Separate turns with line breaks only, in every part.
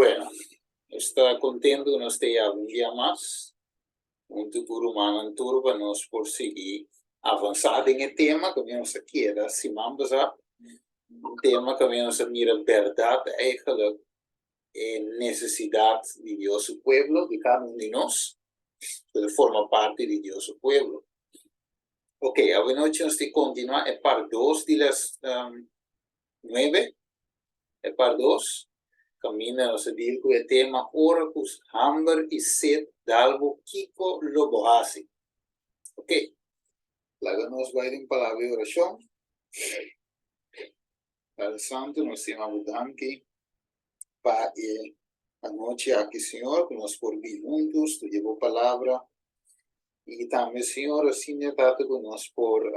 Bueno, está contento que nos esté un día más. Un futuro humano turba nos por seguir avanzar en el tema que nos quiera. Si vamos a un tema que nos mira verdad, eigenlijk necesidad de Dios su pueblo, de cada uno de nosotros, que forma parte de Dios su pueblo. Ok, hoy noche nos continúa el par 2 de las 9, el par 2. Camina nos dice con el tema oracus hamber y sed dalvo kiko lobohasi. Ok, láganos va a ir en palabra de oración. Padre Santo, nos llamamos danke para anoche aquí, Señor, que nos por vivir juntos, tu llevo palabra. Y también, Señor, así me trata con nos por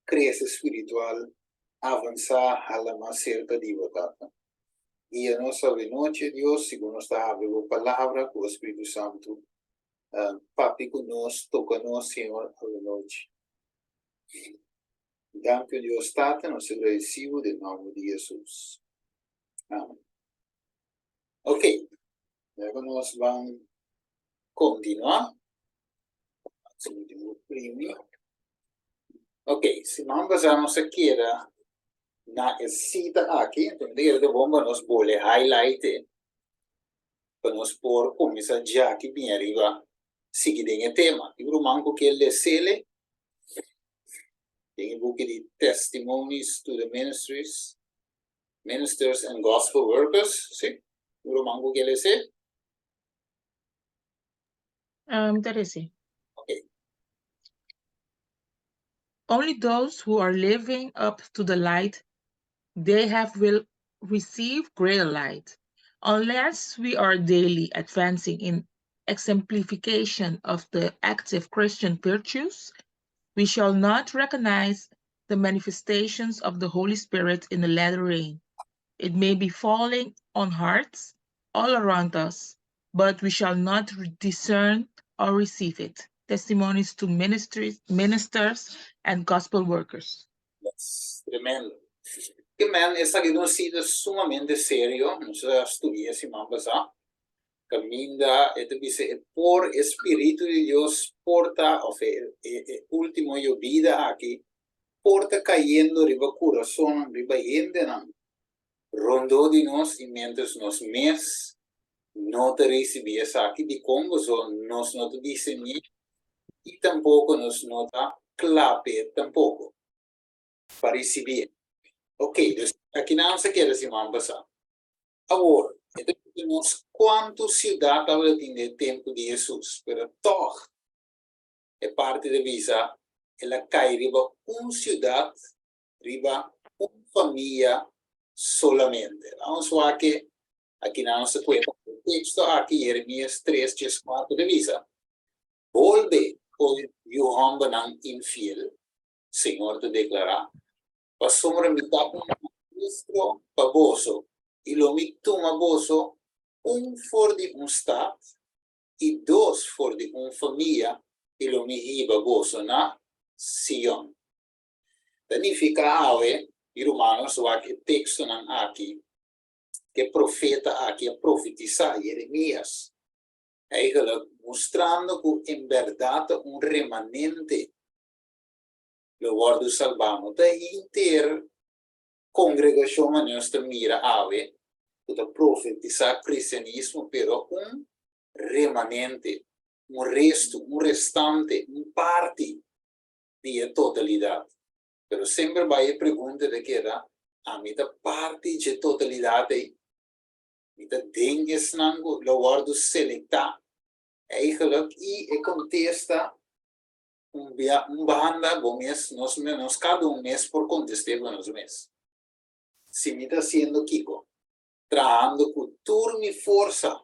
crecer espiritual, avanzar a la más cerca de verdad. Y a nossa noite, Deus, segundo está a palavra, com o Espírito Santo, papi conosco, toca-nos, Senhor, a noite. Danke, Deus, Tata, nós agradecemos em nome de Jesus. Amém. Ok, agora nós vamos continuar. Ok, se não vamos aqui na cita aqui, então, de bomba nós vamos highlight para nós por começar já aqui bem arriba, seguir em tema. E o manco que ele sele, tem book de Testimonies to the Ministers and Gospel Workers, sim? O manco que ele sele?
Teresi.
Okay.
Only those who are living up to the light, will receive greater light. Unless we are daily advancing in exemplification of the active Christian virtues, we shall not recognize the manifestations of the Holy Spirit in the latter rain. It may be falling on hearts all around us, but we shall not discern or receive it. Testimonies to ministers and gospel workers.
Yes, tremendo. Que man, essa aqui não sido sumamente sério, não se estudia se mambas a caminda, dice por Espíritu de Dios porta, o sea, último yo vida aquí, porta cayendo riba corazón, riba yende nan, rondo de nos y mientras nos mes, no te recibías aquí de Congo, nos no te dicen ni, y tampoco nos nota clape tampoco, para recibir. Ok, aquí nada se quiere decir pasar. Ahora, tenemos cuánto ciudad habla de tiempo de Jesús, pero todo es parte de visa, en la calle riba una ciudad, riba una familia solamente. Vamos a que aquí nada se cuenta el texto, aquí Jeremías 3, 4 de visa. Volve o Johan Banang infiel, Señor te declara, pasó a mitad un ministro baboso, y lo mitad baboso, for de stad, y dos for de familia, y lo mihi baboso na Sion. Significa ave, y romanos, o aqui texto nan aqui, que profeta aqui a profetizar Jeremías, eigenlijk mostrando que en verdad un remanente lo guardo salvamos da inter congregación a nuestra mira ave da profetizar cristianismo pero un remanente un resto un restante un parte de totalidad pero siempre va a pregunta de que era a mí da parte de totalidad mi da dinges nango lo guardo selecta eigenlijk e contesta banda bom mês, nós cada mês por contestar nos mês. Se me está sendo Kiko, trabajando com turno e força,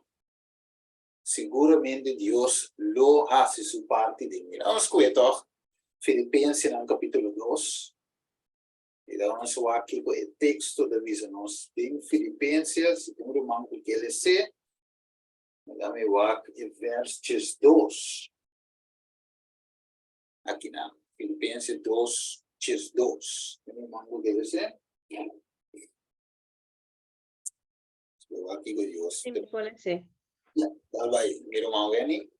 seguramente Deus lo hace su parte de mim. Vamos escutar Filipenses no capítulo 2. E vamos aqui com o texto da visão nos em Filipenses, o irmão que ele se, dá-me o versos 2. Aqui na Filipenses 2, 2. Tem um mango dele, aqui com Deus.
Sim, pode ser.
Tá vai, miro mal Gani.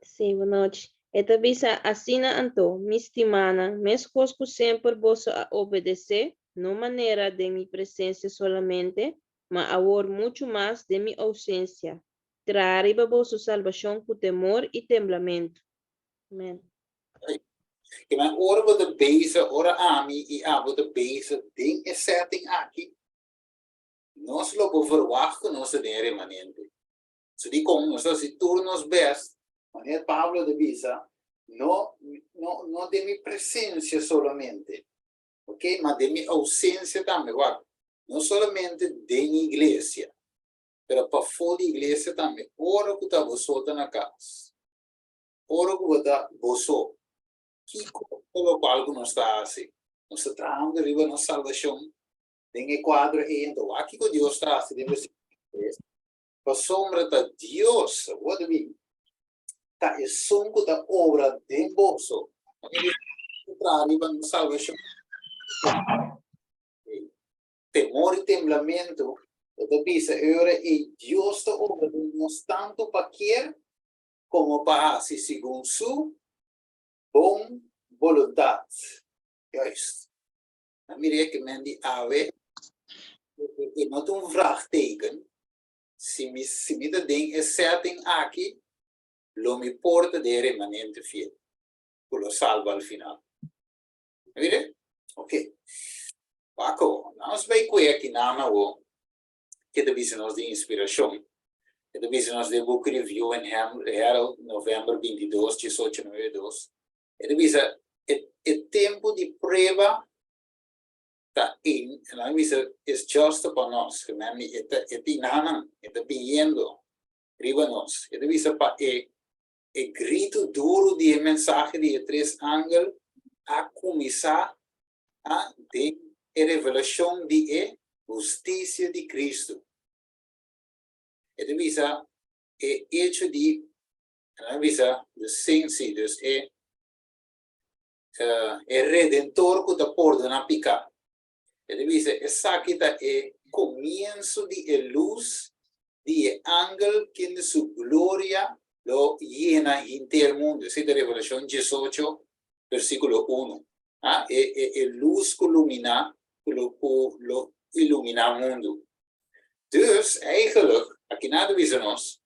Sim, boa noite. Eta bisa assina anto, mistimana, mes cosco sempre posso obedecer, não maneira de minha presença solamente, mas agora muito mais de minha ausência. Trariba vossa salvação com temor e temblamento. Amém.
Que men ora wat de bezig, ora ami e wat de bezig ding is setting aqui. Nós logo verwachten nós de remanente. So die kom nós se turnos best, wanneer Pablo de Bisa, no de mi presencia solamente, ok? Ma de mi ausencia también, guarda. No solamente de mi iglesia, pero para fora da iglesia também. Ora que está vosotros na casa. Ora que está vosotros. Que pelo qual que nós está assim. Nós estamos traindo arriba na salvação. Tem quadro aí, então aqui que Deus está assim, deve ser. Para sombra da Deus, o que vem? Tá é som que da obra de bolso. Ele está arriba na salvação. Temor e temblamento. Dat bisa ure e Deus está obrando-nos tanto para querer como para assim, segundo sua bom vontade. Juist. Dan mire que men die ave e not een vraagteken. Se me dat ding is setting aqui, lo me porta de remanente fiel. Lo salva al final. Mire? Ok. Paco, nós vai coer aqui na o que te bisa nos de inspiração. Que te bisa nos de book review em Herald, novembro 22, 1892. Que te bisa o tempo de prova está in, e não bisa é justo para nós, que não é inanan, é vindo, riba nós. Que te bisa para grito duro de mensagem de três ángeles a começar a de revelação de justiça de Cristo. E divisa é hecho de, a divisa de sentidos é redentor que te perdona pecado. E divisa é saquita é comienzo de luz de ángel que de su gloria lo llena inteiro mundo. Essa é a Revelação 18, versículo 1. Luz que ilumina o mundo. Dus eigenlijk, aqui nada visa nós,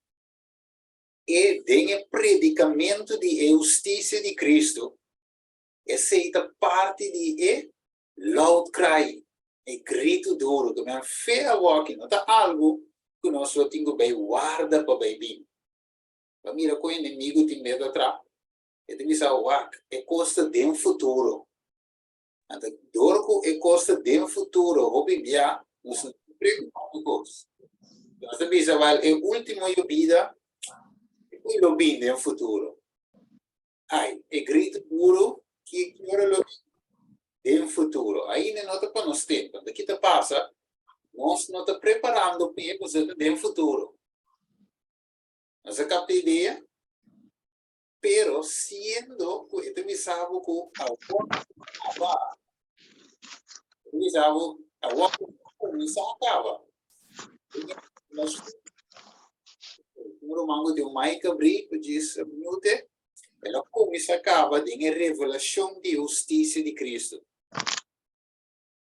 tem predicamento de justiça de Cristo, essa parte de loud cry, grito duro, que é feia aqui, não está algo que nós só temos que guardar para bem. Para mira com o inimigo tem medo atrás, tem que saber que costa de futuro. Então, dorco é costa de futuro, hobby via, nós não preocupamos. Nós temos que o último da vida e o bem no futuro. Ai, é grito duro que quer o futuro. Aí não está para nós tempo. Daqui te passa, nós não está preparando para o futuro. Nós capta a ideia, pero sendo que eu me sabe que a começar acaba. O romango de Mike Abril diz minute, ela começa acaba de revelação de justiça de Cristo.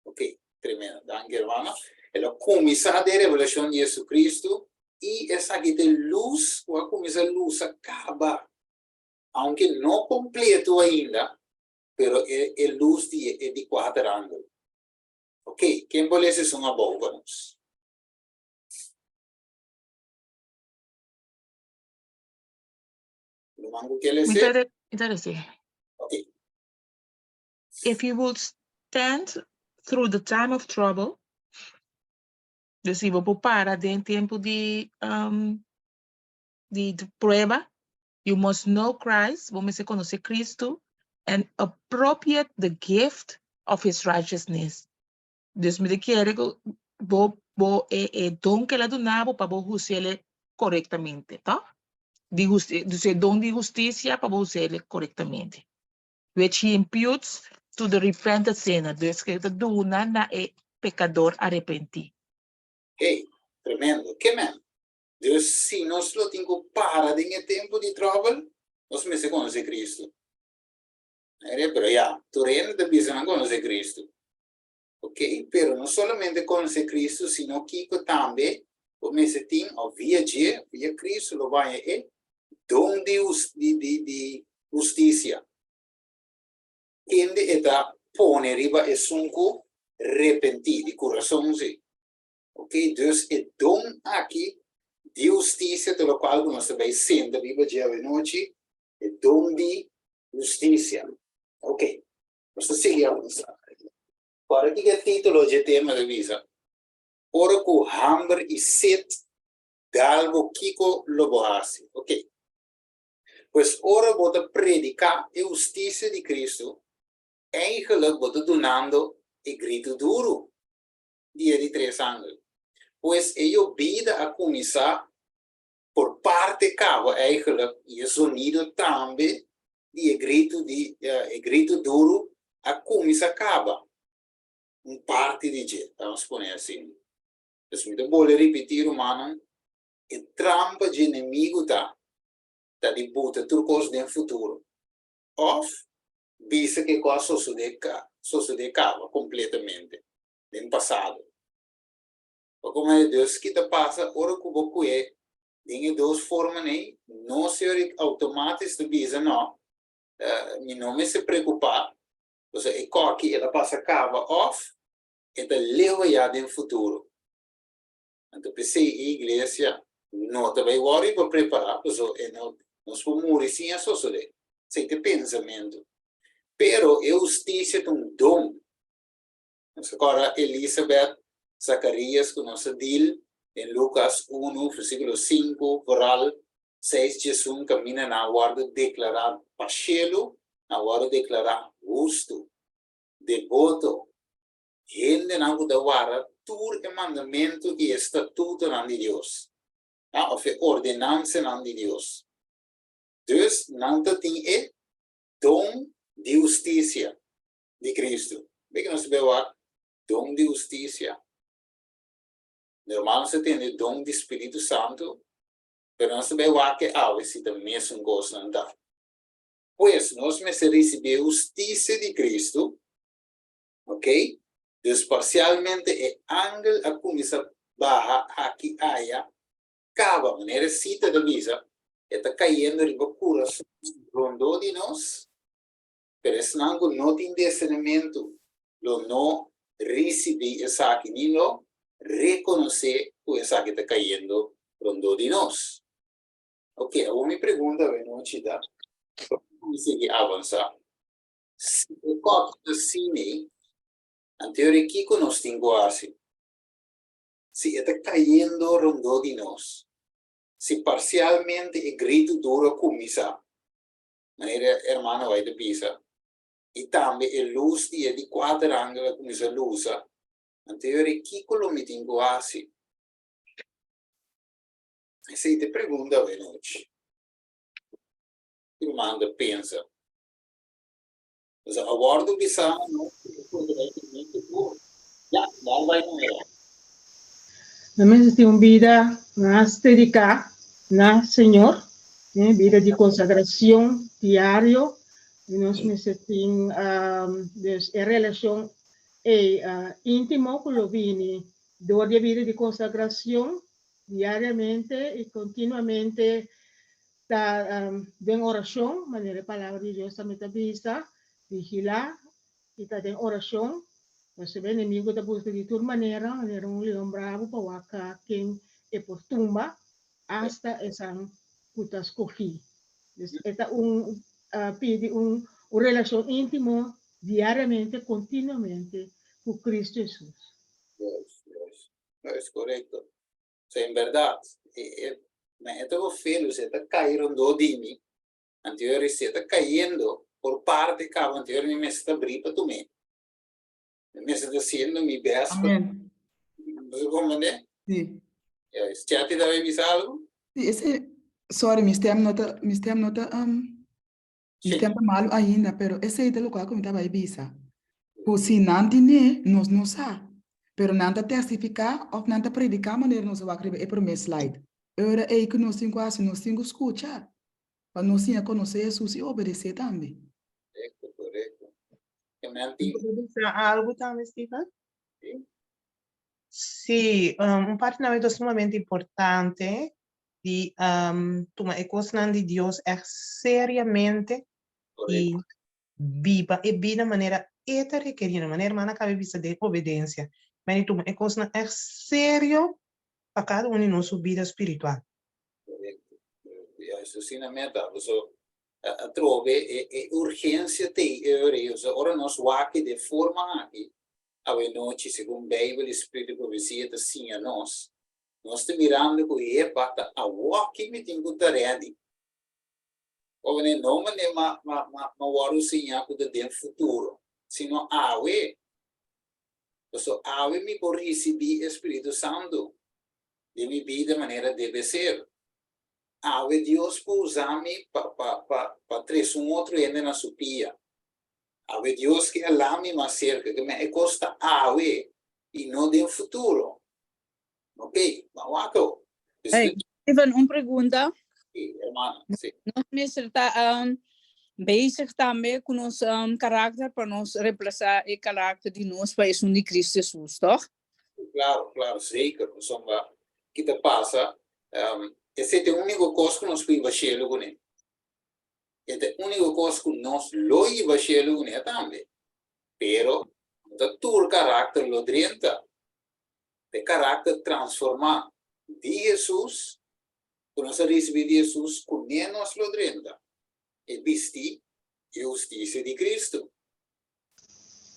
Ok, tremendo. Danke, hermana. Ela começa a revelação de Jesus Cristo e essa aqui de luz, quando começa a luz acaba, aunque não completo ainda, pero é luz de quatro ângulos. Ok, quem volesse são a boa para nós.
Interesting.
Okay.
If you would stand through the time of trouble, dus se você para em tempo de prueba, you must know Christ, você conhecer Cristo, and appropriate the gift of his righteousness. Dus me quer que dom que ele donava para você usar corretamente, tá? Dus dom de justiça para você usar corretamente. Which he imputes to the repentant sinner. Dus que dona na pecador arrepentido.
Okay. Tremendo. Que man? Dus se nós lo tenho para em tempo de trouble, nós me conhece Cristo. Pero ya, tu reino de bisa não conhece Cristo. Ok? Pero não somente conhece Cristo, sino que também o me se tem via Cristo, lo vai é dom de justiça. Quem está pone riba é sunco repenti de coração, ok? Dus é dom aqui de justiça, pelo qual nós também sendo riba dia e noite, é dom de justiça. Ok? Nós seguimos. Para que é título de tema de visa? Ora com hambre e sede, dalvo kiko lobohasi. Ok? Pois ora bota predicar a justiça de Cristo, eigenlijk bota donando e grito duro, dia de 3 anos. Pois eu vida a começar por parte cava, eigenlijk, e o sonido também de grito duro a começar acaba. Parte de gente, vamos pôr assim. Então, muito bom repetir, mano, e trampa de inimigo tá de buta turcos no futuro. Ou, vista que coisa sucede completamente no passado. Como é Deus que te passa, ora que você tem duas formas, né? Não se automático visa, não. Mi nome se preocupar. Você é que ela passa cava off, ela leva já no futuro. Então, pensei a igreja não também worry para preparar, porque nós vamos morrer sem a sociedade, sem ter pensamento. Pero a justiça é dom. Agora, Elizabeth, Zacarias, que nós dil, em Lucas 1, versículo 5, oral, 6, Jesus caminha na hora de declarar pachelo, na hora de declarar justo, devoto. Gente não da hora, tudo é mandamento e estatuto de Deus. Ou é ordenança de Deus. Dus, não tem dom de justiça de Cristo. Bem que nós vemos dom de justiça. Normal se tem dom de Espírito Santo, mas nós vemos que há esse mesmo gosto não dá. Pois nós recebemos justiça de Cristo, ok? Dus parcialmente é ángel a começar barra aqui aia, cava maneira cita da visa, está caindo em coração rondou de nós, pero esse não tem discernimento, lo não recebe essa aqui, nem lo reconhecer que essa que está caindo rondou de nós. Ok, eu me pergunta, não te dá, como seguir avançar? Se o copo assim, anterior que nós temos assim, se está caindo rondou de nós, se parcialmente é grito duro começa, maneira irmã vai de pisa, e também é luz de 4 ângulos começa a luz, anterior que nós temos assim. Se te pergunta a noite, irmã pensa, mas a bordo bisa não já vai não é.
Nós temos vida mais dedicada na Senhor, né? Vida de consagração diário, e nós temos a relação íntima com o Vini, dor de vida de consagração diariamente e continuamente está em oração, maneira a palavra de Deus também está vista, vigilar, e está em oração. Você vê inimigo da busca de toda maneira leão bravo para waka quem é por tumba, hasta essa putas cofi. Esta pede relação íntima diariamente, continuamente com Cristo Jesus.
Es correcto. O sea, en verdad, me tengo filo, se está cayendo de mí, anterior se está cayendo por parte que anterior me está abrindo tu me. Me está haciendo mi best.
Amén.
¿Cómo es?
Sí.
¿Ya te debe avisar algo?
Sí, sorry, mi stem nota mal ainda, pero esse é o local que me estava aí bisa. Por se não tiver, nós não sabemos. pero nanta testificar of nanta predicar maneira nós vai escrever por meu slide. Ora é que nós temos quase nós temos escutar. Para nós temos conhecer Jesus e obedecer também.
Correcto. Amen.
¿Puedo decir algo también, Stephen?
Sí.
Sí, un partenamento sumamente importante de tomar el corazón de Dios es seriamente y
Correcto.
viva e viva de manera esta requerida, de manera mana cabe vista de obediencia. Mas tomar el corazón es serio para cada uno de nuestra vida espiritual.
Correcto. Isso sim, meta. So, trove urgência te ora nós waki de forma aqui. A noite, segundo a Bíblia, o Espírito profecia está sim a nós. Nós estamos mirando com ele para a waki me tem que estar ready. Ou não é ma waru sim a cuida do futuro. Sino awe. So awe me por receber Espírito Santo. De minha vida maneira deve ser. Awe Deus por usar-me para trazer outro ende na sua pia. Awe Deus que alame mais cerca, que me costa awe e não de futuro. Ok, mawato.
Hey, Steven, uma pergunta.
Sim, irmã, sim.
Nós estamos bezig também com nosso caráter para nós reemplaçar o caráter de nós para isso de Cristo Jesus, toch?
Claro, zeker. Sombra, que te passa, esse é o único coisa que nós podemos fazer, né? Esse é o único coisa que nós podemos fazer, né, também. Pero, da tur caráter lo drenta, de caráter transformar de Jesus, quando nós recebemos de Jesus, com nós lo drenta, e vestir a justiça de Cristo.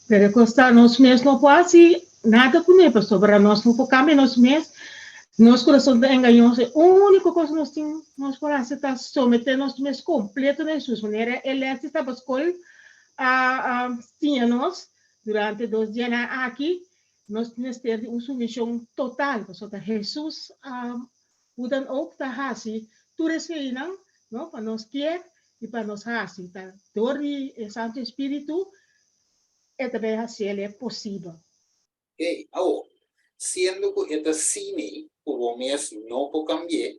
Pero costa nós mesmos não pode nada com ele, pastor, para nós não focar nós mesmos. Nosso coração está engañoso. A única coisa que nós temos, nós podemos estar someter nós mesmos completo a Jesus. Maneira, ele está buscando tinha nós durante 2 dias aqui. Nós temos que ter uma submissão total. Pastor, Jesus, o dan ook está assim. Tudo isso aí, não? Para nós quer e para nós assim. Door o Santo Espírito, é também assim, ele é possível.
Ok, agora, sendo que esta cine, o mês não pode cambiar,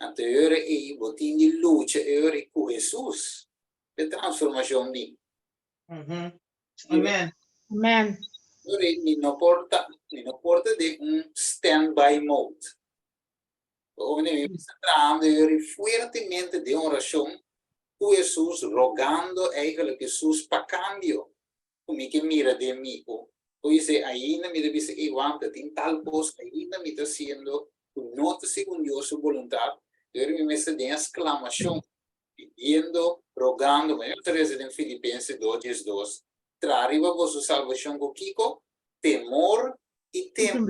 anterior aí, botinho de luta, com Jesus, de transformação de.
Amém.
Amém.
Não porta de stand-by mode. O menino está tratando fortemente de oração com Jesus, rogando a Jesus para cambio. Como que mira de mim, pois ainda me deve ser igual, tem tal coisa, ainda me está sendo, não está segundo a sua vontade, eu me está de exclamação, pedindo, rogando, mas eu trazer em Filipenses 2:2, trariva vossa salvação com Kiko, temor e temor.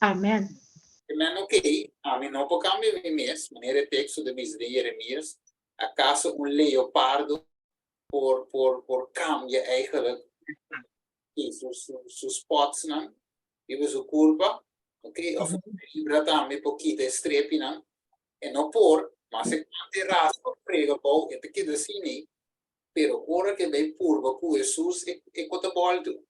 Amém.
Amém, ok, a mim não pode cambiar mim mesmo, maneira texto de Jeremias, acaso leopardo por cambiar eigenlijk sus spots, não? E sua curva, ok? Of libra também pouquinho strepi, não? E não por, mas se quante raspa prega bom, e te queda assim, né? Pero ora que bem curva com Jesus e quanto volto.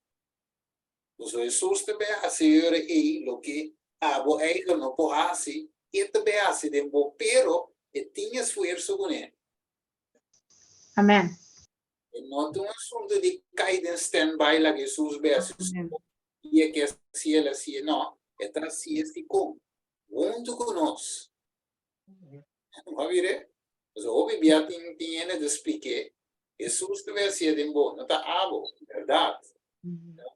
Então Jesus também assegura aí lo que abo eigenlijk não pode assim, e também assim de bom, pero e tinha esforço com ele.
Amém.
Não tem um assunto de cair em stand-by lá que Jesus versus e é que assim ela assim não é assim este com junto conosco não vire mas o biblia tem de explicar Jesus deve ser de bom não tá abo verdade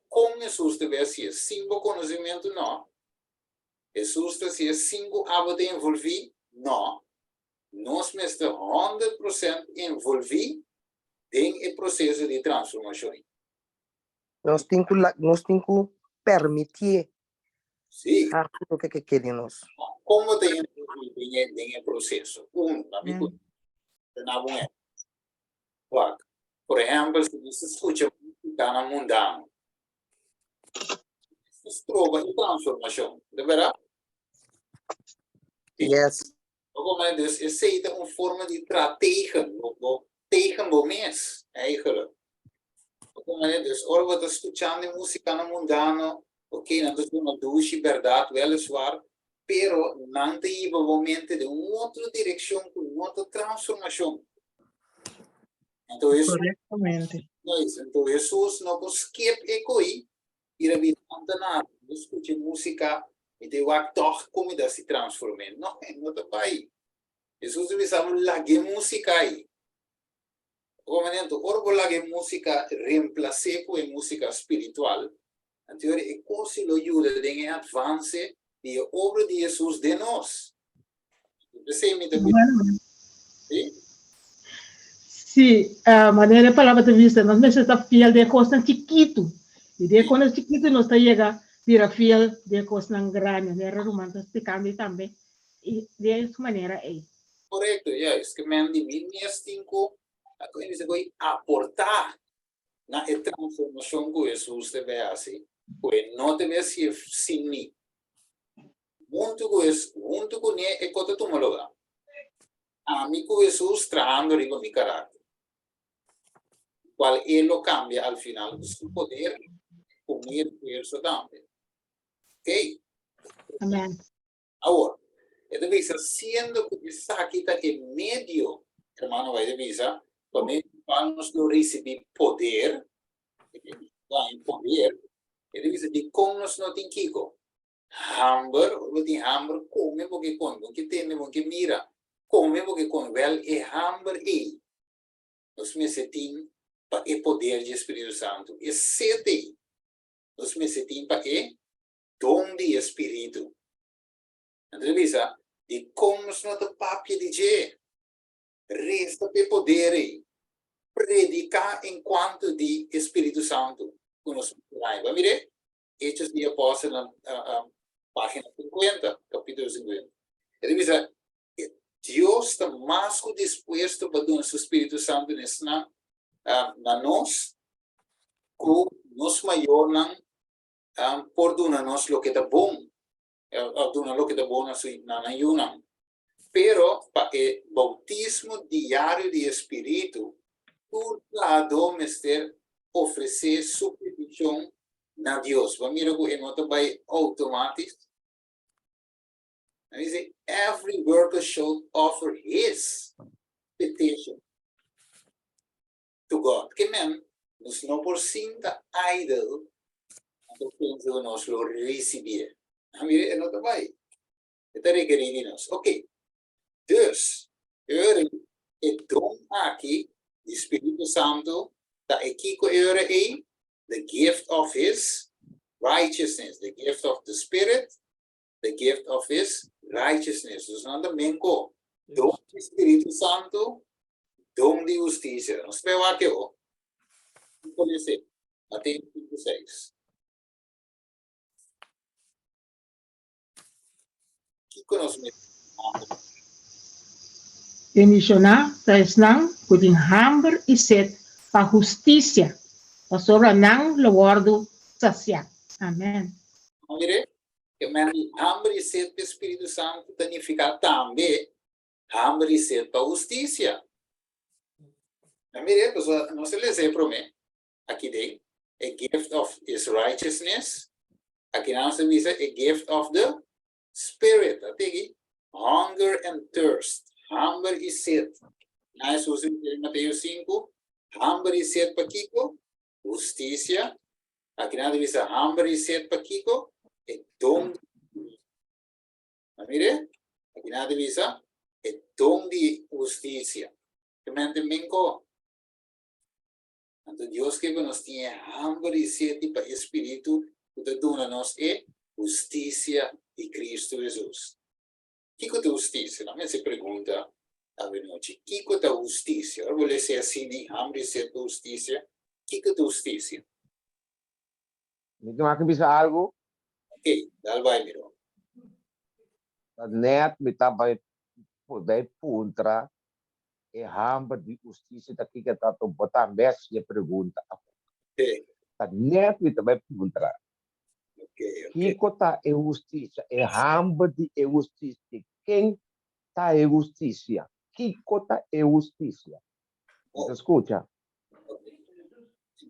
como Jesus deve ser sem bom conhecimento não Jesus deve ser sem abo de envolver não nós mesmo 100% envolver em o processo de transformação.
Nós temos que permitir
aquilo
que queremos.
Como tem o processo? Por exemplo, se você escuta música mundana, você trova em transformação, de verdade?
Yes.
Como é isso? Essa é uma forma de tratar tegen o mês, eigenlijk. Como é isso? Ora, você escutando música mundana, Ok, entonces una ducha, verdad, weliswaar, pero não te iba momento de uma outra direção, com uma outra transformação. Então, isso,
Correctamente.
então Jesus não skip ecoí, e a vida antenada, escute música, e de waar toch comida se transforma. Não, não tá aí. Jesus bisa lagi música aí. Como então, orbo lagi música reemplace com música espiritual. Então, é coisa lo ajuda de avance de obra de Jesus de nós. Você me tá
Bueno,
¿sí?
sí, maneira palavra de vista, nós necessitamos fiel de coisa chiquito. E de quando é chiquito, nós está chega vira fiel de coisa grande, de romance se cambia também. E de essa maneira é.
Correcto, ya, es que me han dividido cinco, voy a aportar na transformação que Jesus deve assim, pues não deve ser sin mí. Junto com ele é coisa tu lugar. A mim com Jesus trabajando riba mi carácter, qual ele lo cambia al final de su poder, con mi esfuerzo también. Ok?
Amém.
Ahora, esta visa, siendo que está aquí en medio, hermano, va a visa, cuando vamos a recibir poder, en poder, esta visa, de cómo nos no tiene Kiko. Hamber, o de hamber, come porque con, porque tiene, porque mira, come porque con, well, e hamber e. Nos me setim para o poder de Espírito Santo. E sete, nos me setim para o dom de Espírito. Entrevista, de como nos nota papia de je, resta pe poder predicar enquanto de Espírito Santo. Conosco, vai mire, Hechos de Apóstolos, página 50, capítulo 50. Entrevista, Deus está mais que disposto para dar o Espírito Santo na nós, com nos maior por dar-nos o que está bom. Doen lo que é bom na yunam. Pero para o bautismo diário de Espírito, por lado mister oferecer substituição na Deus. Vamos ver que nota vai automático. Every worker should offer his petition to God. Que men, nos não por cinta idol, então pensa que nós lo receber. Mire, é nota vai. Está requerido nós. Ok. Dus, é dom aqui, o Espírito Santo, da aqui com the gift of his righteousness, the gift of the Spirit, the gift of his righteousness. Dus não também com dom do Espírito Santo, dom de justiça. Nós vemos aqui, ó. Pode ser. Até 56. Que conhecimento?
E missionar, tens não, cuidem hamber e sede para justiça. A sobra não, lo guardo saciar. Amém.
Mire, que men hambre e sede do Espírito Santo significa também hambre e sede para justiça. Mire, pessoal, não se lê para mim. Aqui tem a gift of his righteousness. Aqui não se diz a gift of the Spirit. Aqui, hunger and thirst. Hunger e sede. Na Jesus em Mateus 5, hunger e sede para Kiko, justiça. Aqui não diz a hunger e sede para Kiko, é dom. Mire, aqui não diz a é dom de justiça. Que também com então, Deus que nos tem hambre e sede para o Espírito, que dá-nos é justiça de Cristo Jesus. Que é a justiça? A gente se pergunta a noite, que é a justiça? Eu vou dizer assim, hambre e sede para justiça. Que é a justiça?
Então, aqui bisa algo,
Ok, dá vai, miro.
net, me vai poder puntra, e hamba de justiça daqui que está to botar mes e pergunta.
Ok,
Net, me vai puntra.
ok.
Que tá é justiça? É hamba de justiça. Quem tá é justiça? Que tá é justiça? Você escuta?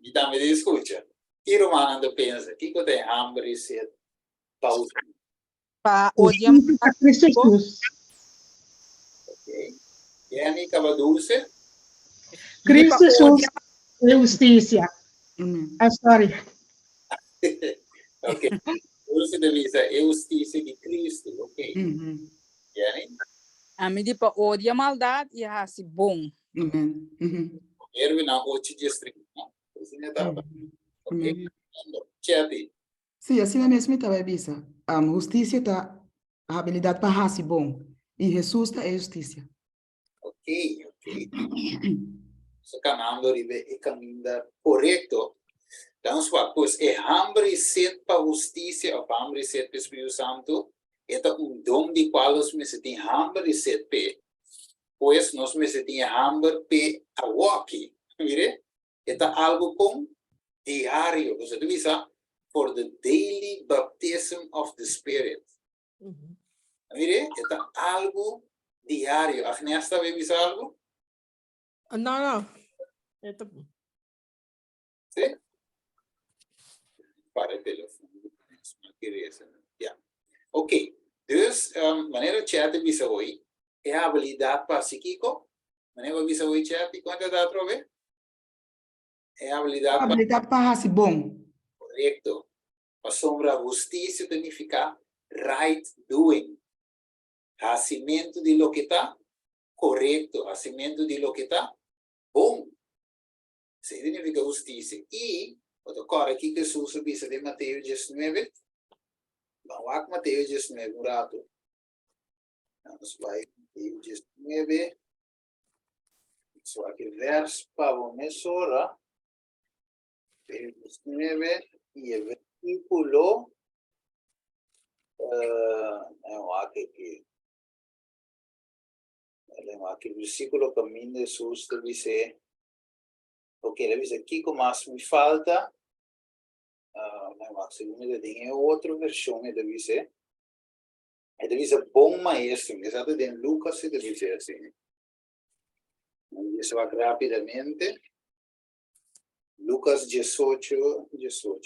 E também escuta. que romano anda pensa, que tem hambre e sede, pausa,
Pa odiam
Justicia Cristo Jesús.
ok? E aí, acaba dulce,
Cristo Jesús es justicia.
Amen.
I'm sorry.
ok? Dulce de visa é justiça de Cristo, ok?
Mhm.
E aí,
a mim de pa odia maldade e assim bom.
Amen. Mhm.
primeiro na 8 distrito, não? Assim é tava,
Mhm.
ok?
Amen.
Chati,
Sim, assim na mesma estava bisa. A justiça tá a habilidade para raci bom. E Jesus tá é justiça.
ok, ok. So caminhando ribe e caminhar correto. Então, pois é hambre e sede para justiça, ou hambre e sede para o Espírito Santo, é dom de qual nós me sentimos hambre e sede para. Pois nós me sentimos hambre para a walkie, mire? É algo com diário, você divisa, for the daily baptism of the Spirit. Mire? É algo diário. Agnesta, vê algo?
No.
Sim? Para o telefone. Yeah. Ok. Dus, maneira chat bisa hoje é a habilidade para psíquico. Maneira bisa hoje chat, quanto dá para ver? É a habilidade
A habilidade para raci bom.
correto. A sombra justiça significa right doing. Hacimento de lo que está correto. Hacimento de lo que está bom. Significa justiça. E, agora aqui que Jesus disse de Mateus 19, vamos lá com Mateus 19, um rato. Vamos vai, Mateus 19, só aqui verso para o mesora. Mateus 19, e o versículo, aqui o versículo caminho de Jesus dice, ok, ele diz aqui como mais me falta, segundo ele tem outra versão, ele diz bom maestro, exato de Lucas, ele diz assim, isso vai rapidamente, Lucas 18,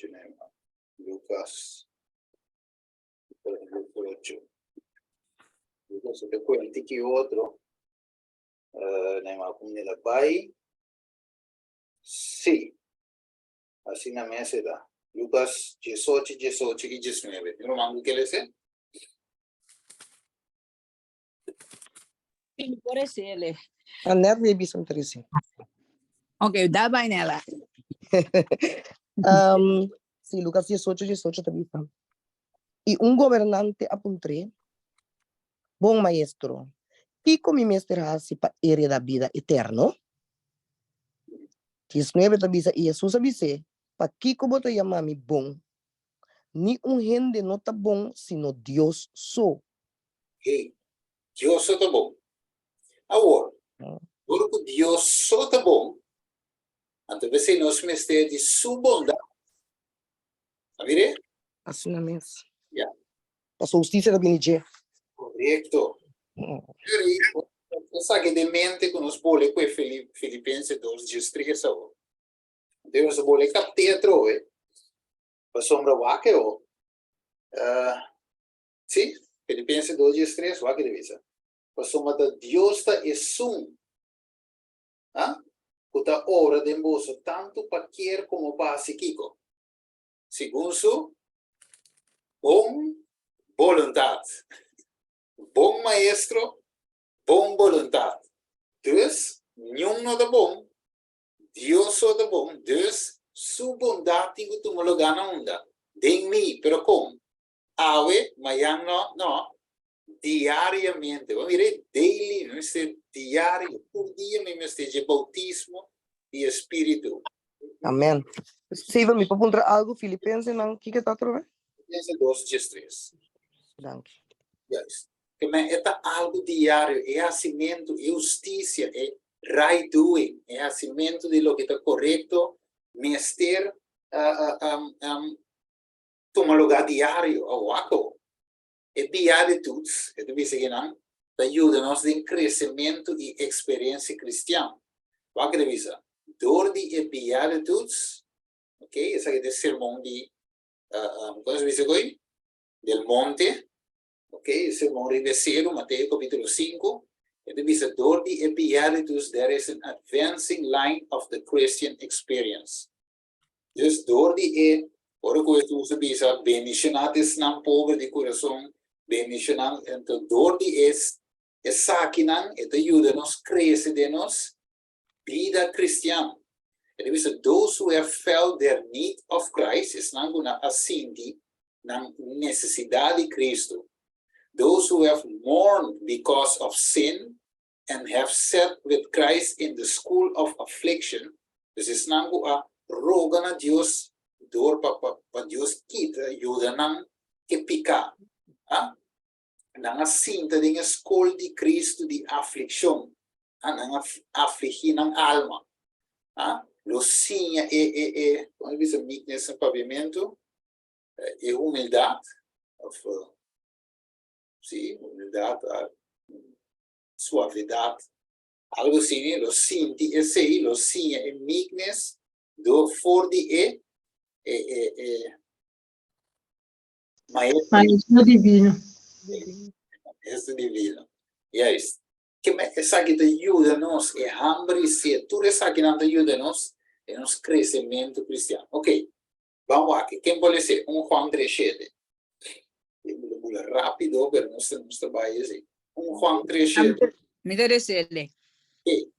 né? Lucas 18. Lucas, eu conto que outro, né? Mas como ele vai, sim, assim na mesa dá. Lucas 18 e 19. Não mando que ele seja?
Por esse ele.
A net weer bisa Tracy.
Ok, dá vai nela.
Sí, Lucas 18 também está. E governante apuntre, bom maestro, pico mi mestre hasi pa heredar da vida eterno. 19 também e Jesus avise, pa kiko boto yamami bom, ni gente não tá bom, sino Deus só.
Hey, Deus só tá bom. Agora, porque Deus só tá bom, então você nós mestre de sua bondade. Sabe?
Assim na mesa.
Yeah.
A justiça da binije.
Correto. Sabe de mente com os bolos com Filipenses 2:13. Deus bole capte trove. Pa sombra wake o. Sim, Filipenses 2:13 wake divisa. Pa sombra da Deus ta esum. Kuta ora de emboso tanto pa quier como pa psíquico. Segundo su bom voluntad. Bom maestro, bom voluntad. Dus, nenhum não é bom. Deus só é bom. Dus, sua bondade tem que tomar lugar na onda. De mim, pero como? Awe, mayang no. Diariamente. Vamos ver, daily, não é diário. Por dia, mesmo esteja bautismo e espírito.
Amém. Seiva me para algo, Filipenses, não, que está trove?
Filipenses 2:13.
Danke.
Yes. É algo diário, é hacimento, é justiça, é right doing, é hacimento de lo que está correto, mester toma lugar diário, ao ato. É beatitudes, é dizer que não, ajuda-nos em crescimento e experiência cristã. Vai que divisa, door die beatitudes, Ok, esse aqui é o sermão como se diz agora? Del monte. Ok, o sermão reverseiro, Mateus capítulo 5. E diz, door the Beatitudes, there is an advancing line of the Christian experience. Dus door die ora questo si bisa bendicionates nam pobre di corazón, bendicionan, então door die sakinan, et ayúdanos, crece de nos, vida cristiana. E dice, those who have felt their need of Christ, is nanguna asinti, ng necesidad de Cristo. Those who have mourned because of sin and have sat with Christ in the school of affliction, dus is nangu roga na Dios, door pa Dios kita, ayuda ng kipika. Nang asinta din ang school di Cristo di affliction, nang afflihi ng alma. Lucinha como diz, meekness ng pavimento, humildade, humildade, suavidade, algo assim, lucinha, lucinha, meekness, for the
Maestro divino.
Maestro divino. Yes. Que essa que te ajuda-nos é hambre e tudo essa que não te ajuda-nos é nosso crescimento cristiano. Ok. Vamos aqui. Quem pode ser? Juan 3:7. Rápido, pero não trabalha assim. Juan 3:7.
Me interessele.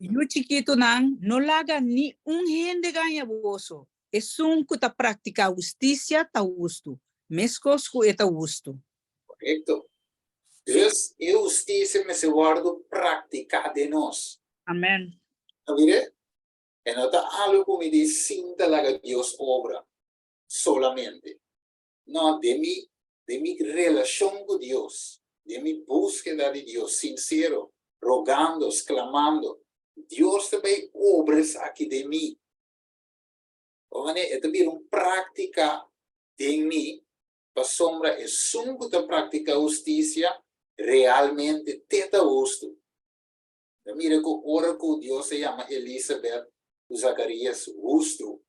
Yu chiquito nang no laga ni gente ganha boso. Es kuta práctica justicia ta gusto. Mescos ku eta gusto.
Correto. Dus, justiça me se guardo prática de nós.
Amen.
¿Mire? E não está algo como diz, sinta la que Dios obra solamente. No, de mi relación con Dios, de mi búsqueda de Dios, sincero, rogando, exclamando, Dios também obra aqui de mim. É também uma prática de mim, para sombra é sungo da prática justiça, realmente teta gusto. Mira que ora que Deus se chama Elizabeth, o Zacarias justo.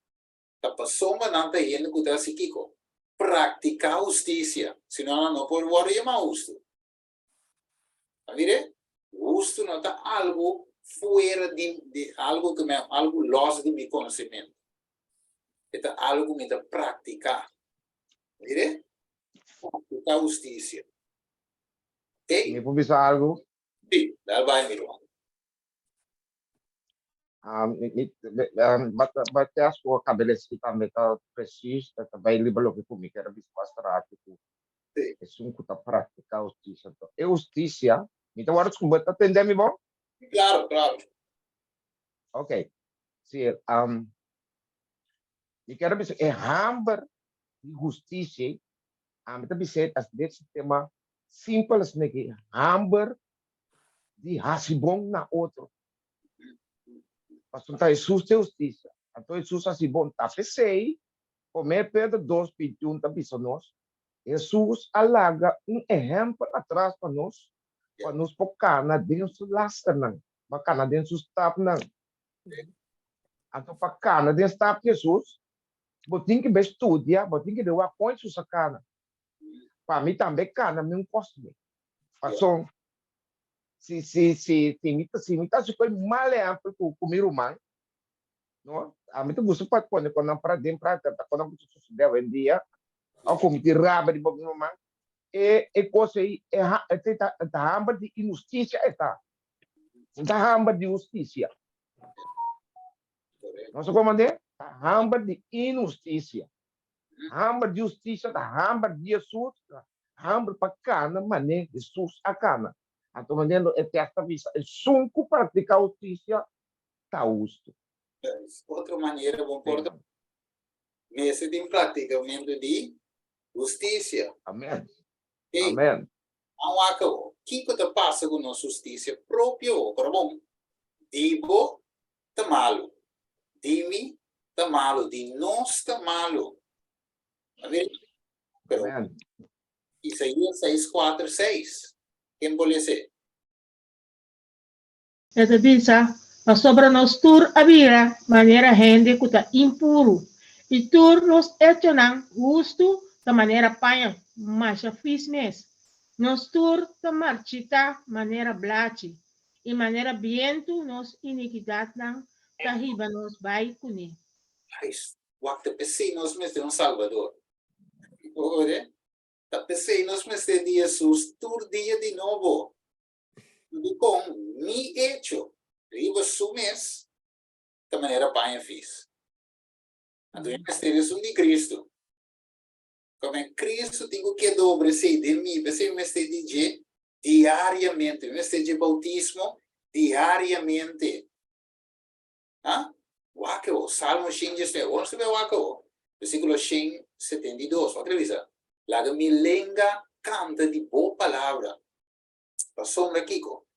Para sombra não está indo que está se kiko. Praticar justiça, senão não pode ser chamar justo. Mire, justo não está algo fora de algo que me algo lost de meu conhecimento. É algo que me praticar. Mire, praticar justiça.
Me può dire algo?
Sì, dal vai mi ruolo.
Batte a sua cabeça também tá preciso, também libero que comigo era bispastrado.
Sì.
É um que tá prática justiça. É justiça. Então agora como tá entendendo bom?
Claro, claro.
Ok. Sim, eu quero dizer é hamber de justiça. Então dizer as desse tema simples negi hamber di hasibong na outro. Pastor Jesus te justiça. Então Jesus hasibong tapesei, comer Pedro 2:21 tabiso nós. Jesus alaga exemplo atrás para nós focar na dentro lasta não, bacana dentro stap não. Então para cana dentro stap Jesus, botin que estudia, botin que deu a point susacana. Para mim também cana me cosme. Passou se imita se foi mal amplo com meu irmão, não? A mim tu gosto para quando para dentro para quando tu sucedeu em dia, ao como de raba de meu irmão, e coisa aí é hamba de injustiça está. Hamba de justiça. Não sei como é? Hamba de injustiça. Hamba de justiça, hamba de Jesus, hamba para cana, mané Jesus a cana. Então, mandando esta vista, é sunco praticar justiça, tá justo.
Outra maneira, bom porta, messe de praticamento de justiça.
Amém.
E,
Amém.
ao acabou, que te passa com nossa justiça própria, para bom, digo, tá malo, dimi, tá malo, de nós tá malo. Amém?
Amém.
Isaías 6:4-6. Quem pode ser?
Essa bisa, a sobra nós tur abira, maneira gente que está impuro, Y tú nos hecho nan justo de manera paia, mas a fiz mes. Nos tur de marchita manera blachi. Y manera viento nos iniquidad nan tahiba nos vai kuni.
Guys, waktu PC nós mesti um Salvador. Ora, tá PC nós mesti de Jesus tur dia de novo. Tudo com mi hecho. Riba sumes da maneira paia fiz. Então, o mistério de Cristo. Como em Cristo tenho que dobrar-se de mim, você me está dizendo diariamente, me está de bautismo diariamente. Ah? Wako, Salmo 100, vamos ver Wako. Versículo 172, outra vez. Laga mi lenga canta de boa palavra. Passou na Kiko.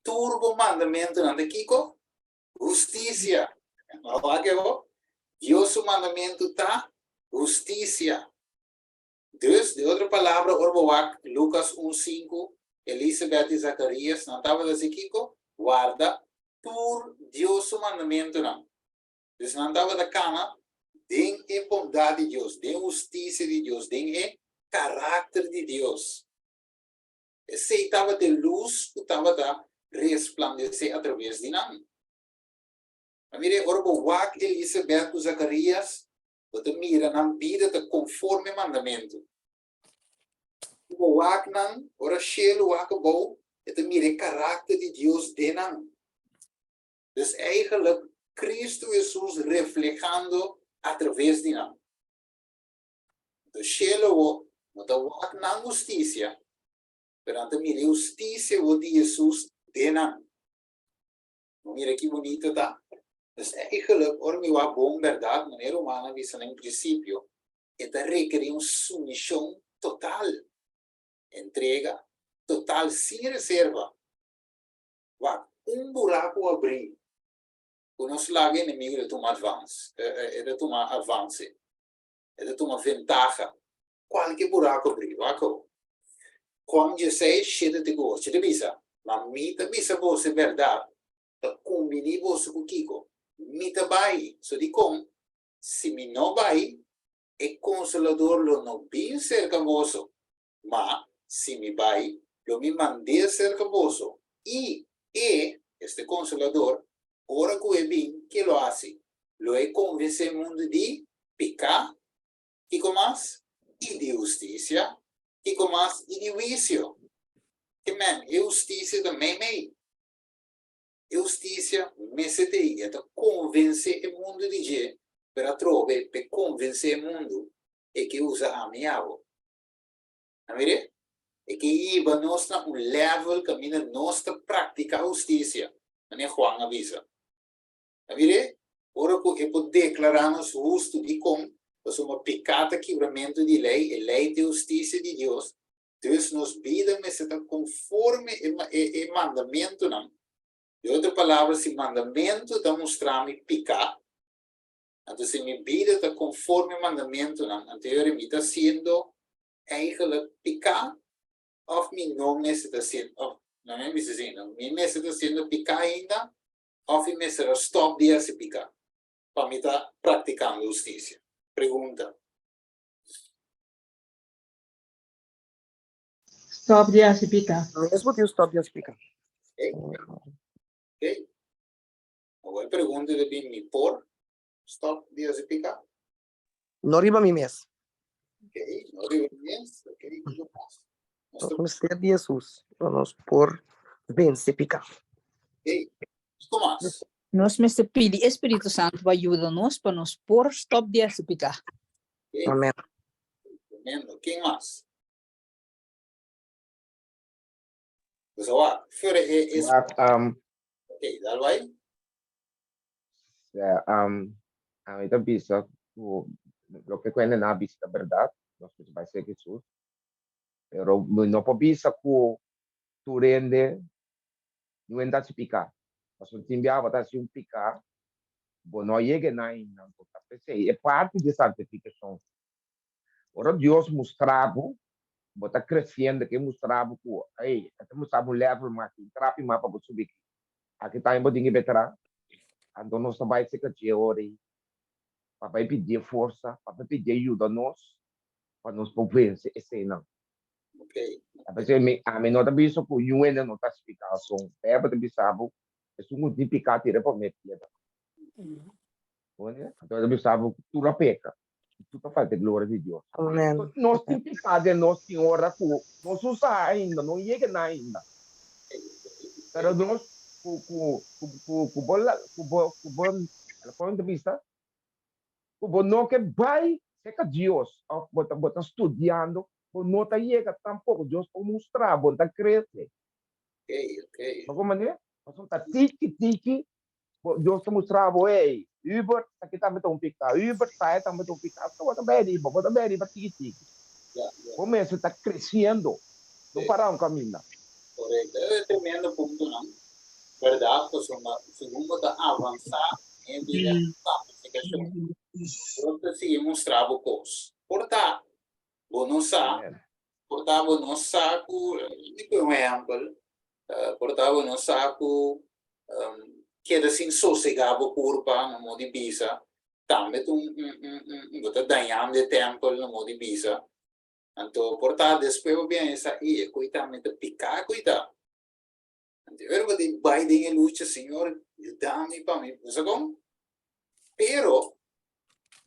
Turbo mandamento na Kiko. Justiça. Wako. Deus o mandamento tá justiça. Dus, de outra palavra, Orbowak, Lucas 1:5, Elizabeth e Zacarias, não estava assim, Kiko? Guarda por Deus o mandamento, não. Dus não estava da cama, tem a bondade de Deus, tem a justiça de Deus, tem o caráter de Deus. Esse estava de luz, que estava a resplandecer através de nós. Mire, Orbowak, Elizabeth e Zacarias, você mira na vida conforme mandamento. O waknan, ora shelo wakabou, você mira o caráter de Deus denan. Dus eigenlijk Cristo Jesus reflejando através de nós. Dus shelo moet waknan justiça, perante mira justiça o de Jesus denan. Mira que bonito tá. Dus eigenlijk, ormiwa bom verdade, maneira humana, visa em princípio, esta requer submissão total, entrega total, sem reserva. Buraco abrir, o nosso lago inimigo é tomar avance, é tomar avance, é tomar ventaja. Qualquer buraco abrir, quando você chega de gosto, você visa, mas mita visa você verdade, combine você com o Kiko. Mita vai, so di com, se mi não vai, e consolador lo não bem cerca vosso, mas se mi vai, lo mi mande cerca vosso, e este consolador, ora que é bem, que lo hace, lo é convencer o mundo de pecar, e com mais, e de justiça, e com mais, e de vício. Que man, justiça também meio. Justiça, mesete, é convencer o mundo de Deus, para trove, para convencer o mundo, e que usa amiável. Amire? E que iba nós na level caminho nós prática justiça. Não é Juan avisa. Amire? Ora que é por declarar-nos justo de com, uma pecata quebramento de lei, e lei de justiça de Deus. Deus nos vida, mas está conforme o mandamento, não. De outra palavra, se mandamento está mostrando pecar, então se minha vida está conforme o mandamento, anteriormente está sendo eigenlijk pecar, ou minha não está sendo, não é me dizendo, minha está sendo pecar ainda, ou minha está stop de esse pecar, para mim está praticando justiça. Pergunta.
Stop de acipica.
Mesmo Deus stop de explicar.
Ok? Agora pergunta de mim por stop de explicar.
Não riba mi mes.
Ok, não digo mais. Ok,
O mistério de Jesus, vamos por vencer pecar.
ok. Tomás.
Nós me pedi Espírito Santo para ajudar-nos para nos pôr stop de explicar.
Ok,
Amém.
tremendo. Quem mais? Pessoal, fora esse. Ok, dá vai.
Ahorita bisa lo que cuenta na vista verdad, nós vai ser Jesus. Pero não pode bisa ku tu rende não anda se picar. Mas o time vai estar se picar, bom não chega na não tá pensei é parte de santificação. Ora Deus mostrava, bota crescendo que mostrava ku, ei, até mostrava level mais, trapi mais para subir. Aqui tá em bodinho veterano. Então nós vai ser que teoria Papai pedir força, papai pedir ajuda a nós, para nós poder vencer esse ano.
Ok.
A mim não está visto que o UN não está explicação. É para te sabe, é um tipicar tira para me piada. Olha, então eu sabe tu a peca. Tu tá fazendo glória de Deus.
Amen.
Nós tipicar de nós senhora que nós usa ainda, não chega ainda. Pero nós com bola, com ponto de vista, com não que vai ser que Deus, bota estudando, não está chega tampouco Deus para mostrar, bota crescer.
Ok.
Mas como é? Nós está tiki, Deus te mostrava, ei, Uber, aqui também está picar, Uber, sai também está picar, bota bem, tiki. Começa a estar crescendo, não parar um caminho.
Correcto. Es tremendo punto, ¿no? ¿Verdad? Pues segundo está avanzar en vida santificación. Entonces seguimos trabalho cos. Portanto, não saco, digo um exemplo, portanto, não saco, queda assim sossegado curva no modo de bisa, também bota danhando de tempo no modo de bisa. Então, portanto, depois bem essa aí, coitamente picar, coitado. Então, eu vou dizer, Biden é luta, senhor, dá-me para mim, não sei como. Pero,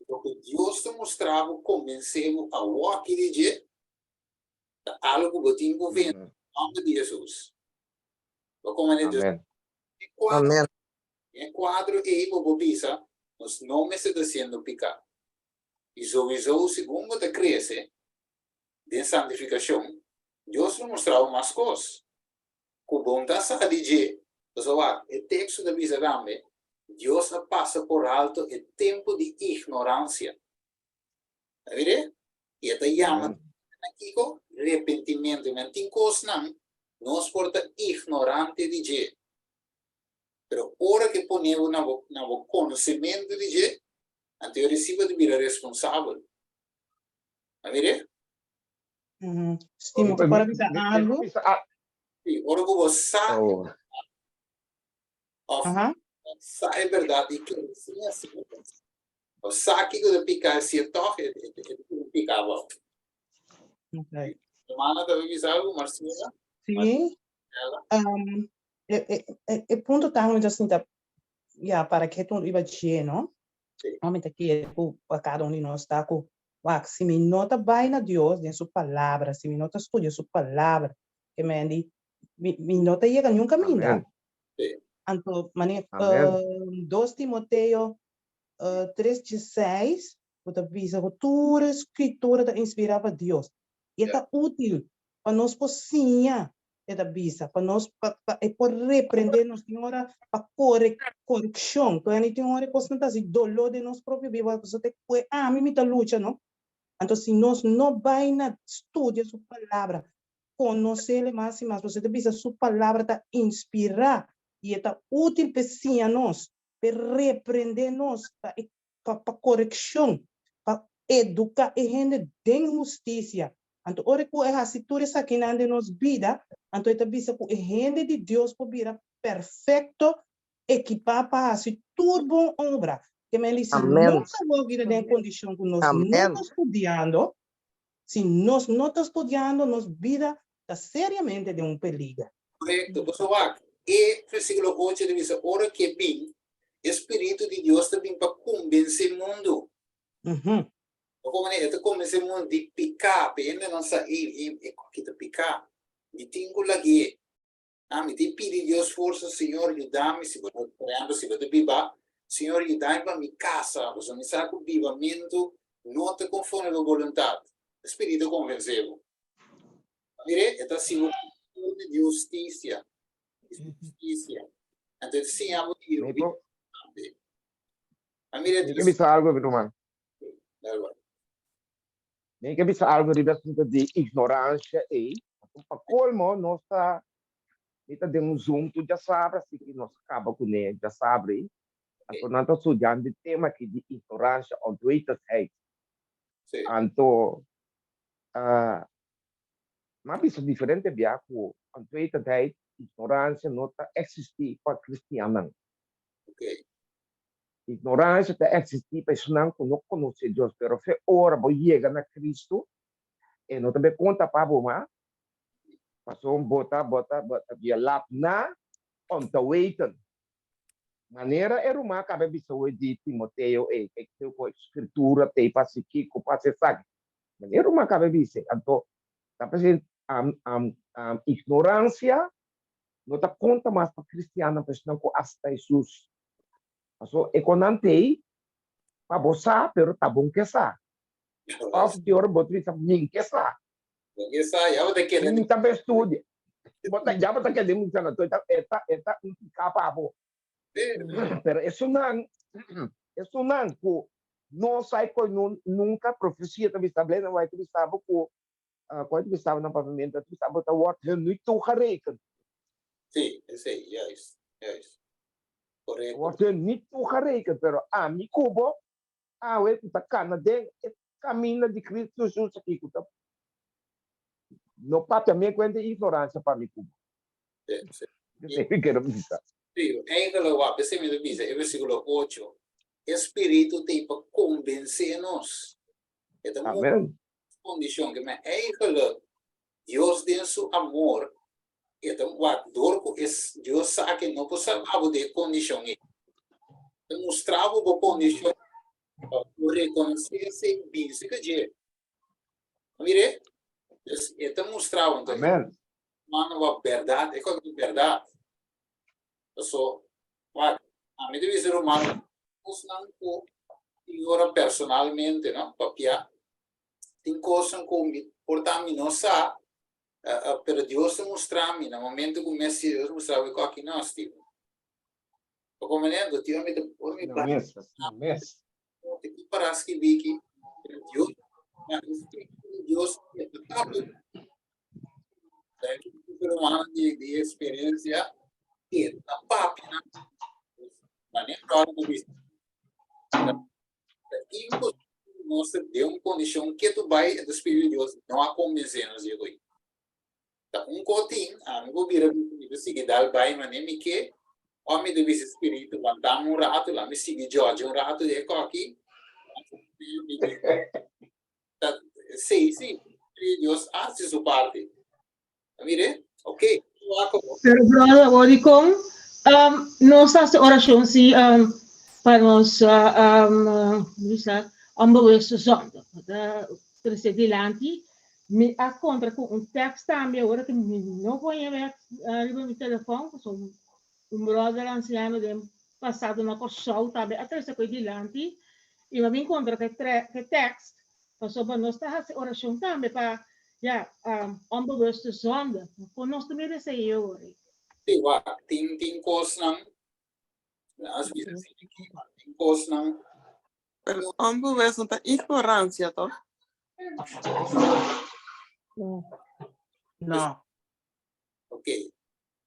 porque Deus te mostrava, convenceu a walk de dia, algo que tem governo, em nome de Jesus. Como é Deus?
Amen.
Em quadro aí, vou bisa, os nomes estão sendo picar. E sowieso, segundo te cresce, de santificação, Deus nos mostrava mais coisas. Com vontade de dizer, pessoal, o texto da Bisa Gambe, Deus passa por alto o tempo de ignorância. Tá vendo? E até chama aqui com arrependimento, mas tem coisas não, nós porta ignorante de dizer. Pero ora que ponemos na conhecimento de dizer, então eu recebo de vir responsável. Tá vendo?
Estimo, para avisar algo.
E ora que você sabe,
Ajá.
é verdade que sim, assim. O saque que picar se toca, picava.
Ok.
Semana da avisar algo, Marcela?
Sim. E punto tanto assim, para que tu iba dizer, não? Realmente aqui é para cada de nós está com se me nota vai na Deus, em sua palavra, se me nota estudia sua palavra, que me nota chega nenhum caminho. Então, mané, 2 Timoteo 3:16, o da visa que toda escritura da inspirava Deus. E é útil para nós pocinha, é da visa, para nós por repreender nos senhora para correção. Então, a gente tem hora que não assim dolor de nós próprio viva, você tem que me tá luta, não? Então, se nós não vai na estudia sua palavra, conhecer mais e mais, você tem que sua palavra tá inspirar e é útil para nós, para repreender nós, para correção, para educar e gente de justiça. Então, ora que é assim, tudo isso aqui na nossa vida, então, é que a gente de Deus pode vir perfeito, equipar para assim, tudo bom obra. Que me diz, se nós estamos em condição que nós não estamos estudando, se nós não estamos estudando, nossa vida está seriamente de perigo.
Correto, pessoal. E versículo 8 diz, ora que bem, Espírito de Deus também para convencer o mundo. Como é que convencer o mundo de picar, ainda não sair, que te picar. E tenho lagi, me tem pedir Deus força, Senhor, ajuda-me, se você está se você viva, Senhor, ajuda-me para minha casa, você me sabe o vivamento, não te conforme a vontade. Espírito convenceu. Mire, está sendo de justiça. Justiça. Então, sim, amo Deus.
Nem que bisa algo, Bruno. Nem que bisa algo de ignorância e para colmo nós está dando zoom, tu já sabe, assim que nós acaba com ele, já sabe. Então, nós estamos estudando o tema aqui de ignorância ou onwetendheid. Então, mas isso é diferente, via com onwetendheid, ignorância não está existir para cristianos. Ignorância está existir, para isso não conhece Deus, pero se ora, vou chegar na Cristo, e não também conta para você, passou bota, via lá na, on the waiting. Maneira era uma cabe bisou de Timoteo, que teu com escritura, tem para se kiko, para se sabe. Maneira uma cabe bisou, então, tá presente ignorância, não tá conta mais para cristiano, para não com hasta Jesus. Passou econantei, para você, pero tá bom que sa. Of the hora botri sa ning que sa.
Porque sai, eu te quero.
Ning também estude. Bota já bota que demos na toda eta capa abo. Pero isso não ko não sai ko nunca profecia também estabelece vai que estava ko quando estava na pavimento tu estava tá what não tu hareken.
Sim, yes. Correto.
What não tu hareken, pero mi kubo we tu tá cana de caminho de Cristo Jesus aqui ku tá. No papel me cuenta ignorância para mim kubo.
Sim.
Eu quero dizer.
Sim, ainda lá, pensei me dizer, é versículo 8. Espírito tem para convencer-nos. É uma
Amém.
condição que me eigenlijk Deus tem seu amor. Então, o dor que Deus sabe que não pode salvar de condição. Então, mostrava a condição para reconhecer esse bicho que é. Mire, então mostrava então.
Amém.
Mano, a verdade, é como verdade. So, a mim deve ser humano, os não agora personalmente, não, papia, tem coisas que portanto não sabe, pero Deus mostra-me no momento que o Messi Deus mostrava que aqui nós tipo, o comandante, tio me tem que parar que vi que Deus é humano de experiência na página, mas nem claro que isso. Mostra de uma condição que tu vai do Espírito de Deus não há convencer-nos de hoje. Então, cotinho, amigo vira do seguinte, dá vai mas nem que homem do Espírito, mandar rato lá, me sigue Jorge rato de aqui. Sim, Deus hace sua parte. Mire, ok.
Pero, brother, Odicon, nos hace oración, sí, para nos, onbewuste zonde. Er zit dilanti, me a contra com tekst também, agora que não põe ver meu telefone, brother anciano de passado na corção, também, até essa coisa dilanti, e me encontra que tekst, passou para nós, tá a oração também, para onbewuste zonde. Voor ons te midden zei je hoor.
Ting kos nang as vezes ting kos nang
pero onbewust tá ignorância toch?
No.
Ok.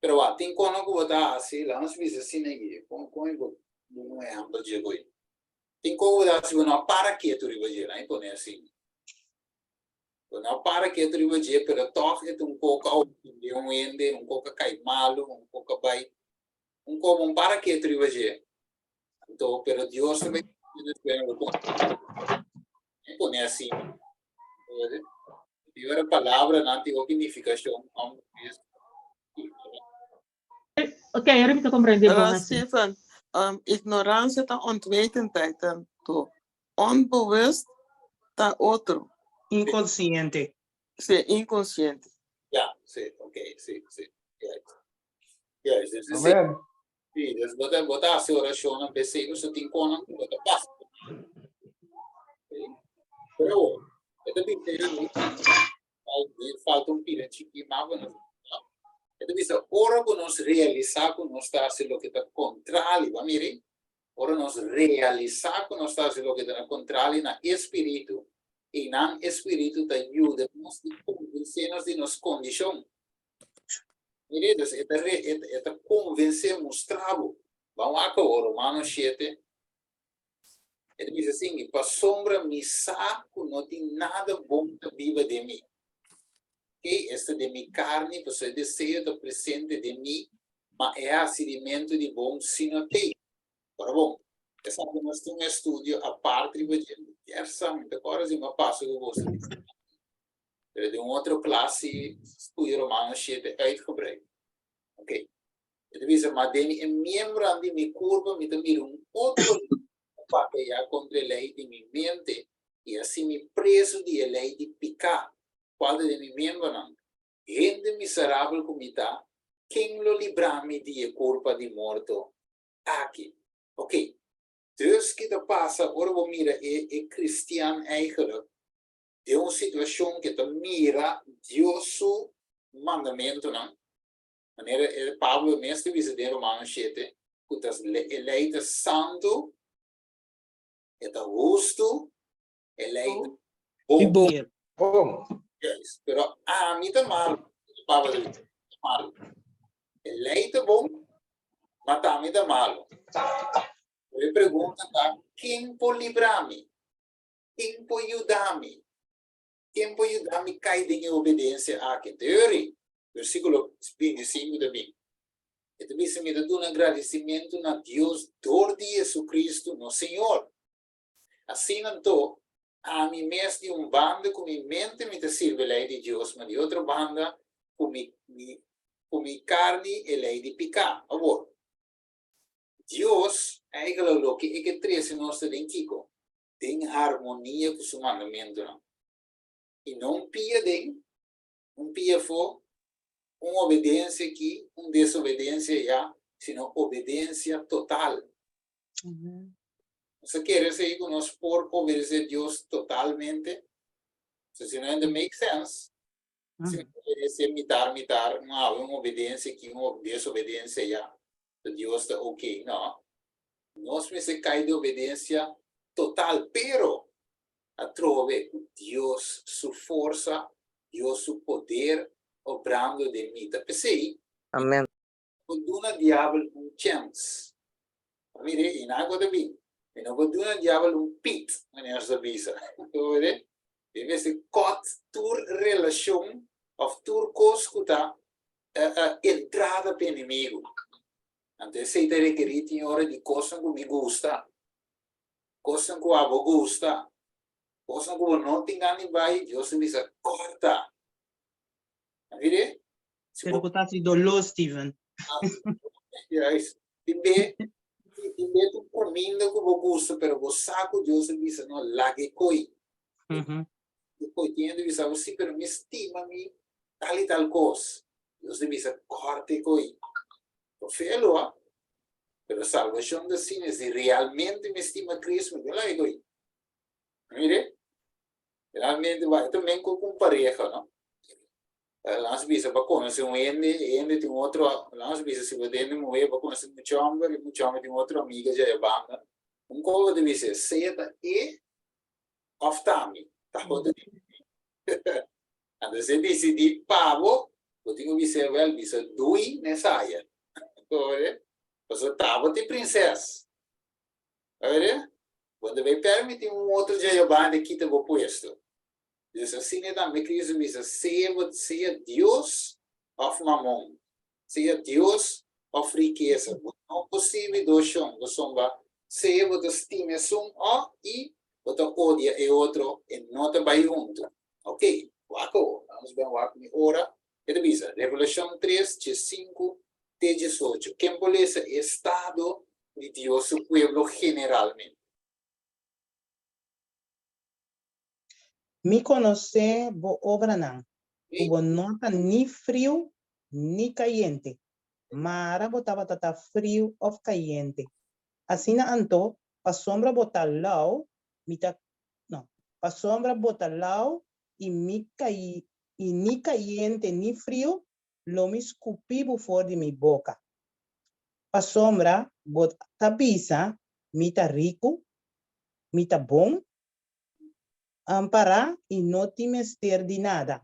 Pero ting kono ko bata assim lá as vezes assim né com não é amplo de goi. Ting ko bata assim não para que tu riba de lá então é assim. Não para que tu riba de pero toch é pouco de ende pouco cai malo pouco vai pouco para que tu riba de então pero Deus também então é assim. Tiver a palavra não tem significação
Ok, eu repito compreender bom assim.
Stefan, ignorância tá onwetendheid dan toe. Onbewust tá outro.
Inconsciente.
Sim, inconsciente.
Sim, ok, sim. Yes,
Amém.
Sim, botar a sua oração na PC, você tem como botar passa. Pero, eu também tenho falta pirante que mava não. Então, isso, ora que nós realizar que nós está sendo que está contrário, va mire? Ora nós realizar que nós está sendo que está contrário na espírito. E na espírito te ajuda nos convencer-nos de nossa condição. Mire, é convencer, mostrar. Vamos agora, Romanos 7. Ele diz assim, para sombra me saco, não tem nada bom que viva de mim. Okay? Esta de minha carne, você deseja estar presente de mim, mas é acidimento de bom se não tem. Para bom. Esatto, nós temos um estúdio a parte de diversamente, agora sim, eu passo com você. De uma outra classe, estúdio romano, 7 uitgebreid. Oké. Het is maar deni een membro aan die mi curva, mi também outro papel já contra a lei de mi mente, e assim me preso de lei de picar. Qual de mi membro não? Gente miserável como está, quem lo libra-me de culpa de morto? Aqui. Ok. Dus que te passa, ora vou mira, é cristiano eigenlijk. É uma situação que te mira Deus su mandamento, não? Maneira, Pablo mesmo diz em Romanos 7, que as eleita santo, é justo, eleita bom.
Bom,
Yes. Pero a mim tá mal, Pablo diz, mal. Eleita bom, mas também tá mal. Ele pergunta, quem pode livrar-me? Quem pode ajudar-me? Quem pode ajudar-me a cair em obediência a quem? Teoria. Versículo 25 também. E também se me dá um agradecimento a Deus por Jesus Cristo, no Senhor. Assim, então, a mim mesmo de uma banda com minha mente me serve a lei de Deus, mas de outra banda com minha carne a lei de picar. Agora, Deus, eigenlijk o que é que traz em nosso dentro, tem harmonia com o seu mandamento. Não? E não pia den, não pia for, uma obediência aqui, uma desobediência já, sino obediência total. Você quer dizer que nós por obedecer a Deus totalmente? Se não ainda make sense. Se obedecer mitar, não há uma obediência aqui, uma desobediência já. Deus está ok, não. Nós precisamos cair de obediência total, pero a trove Deus, sua força, Deus, seu poder, obrando de mim. Pensei,
Amém.
quando o diabo chance, mire, em água de mim, e não quando o diabo pit, nessa visa, deve ser cot tur relação, of tur coscuta, entrada para inimigo. Antes sei ter requerido em hora de coisa que me gusta, coisa que eu gusta, coisa que eu não tenho nem vai, Deus me diz, corta. Vire?
Pero que está dolor, Steven.
Timbe tu comindo que eu gusto, pero o saco Deus me diz, não, lague coi. Depois tinha de dizer, você pero me estima-me, tal e tal coisa. Deus me diz, corte coi. Felo, ¿ah? Pero salvación de cine, si realmente me estima Cristo, me la digo. Mire, realmente va también con pareja, ¿no? Las veces va a conocer un ende tiene otro, las veces si va a tener mujer, va a conocer mucho hombre tiene otra amiga ya de banda. Un covo de veces, seta e oftami, tapo de Antes se decidi pavo, lo tengo que ser well, bisa dui nesaya. Você estava de princesa. Quando vai permitir outro jayabande que te vou posto. Diz assim, me Cristo diz, seja Deus of mamon, seja Deus of riqueza. Não possível do chão, do somba, seja você estima e você odia e outro e não te vai junto. Ok, wako, vamos ver wako mi ora. Ele diz, Revelação 3, 5, 18, que embeleza o estado de Deus, su pueblo generalmente.
Me conoce bo obra não. Bo nota ni frio ni caliente. Mara botava tata frio of caliente. Assim na anto, pa sombra botar lau, pa sombra botar lau e ni caliente ni frio. Lo me escupi fora de minha boca. A sombra, bota bisa, mita rico, mita bom, amparar e não te mester de nada.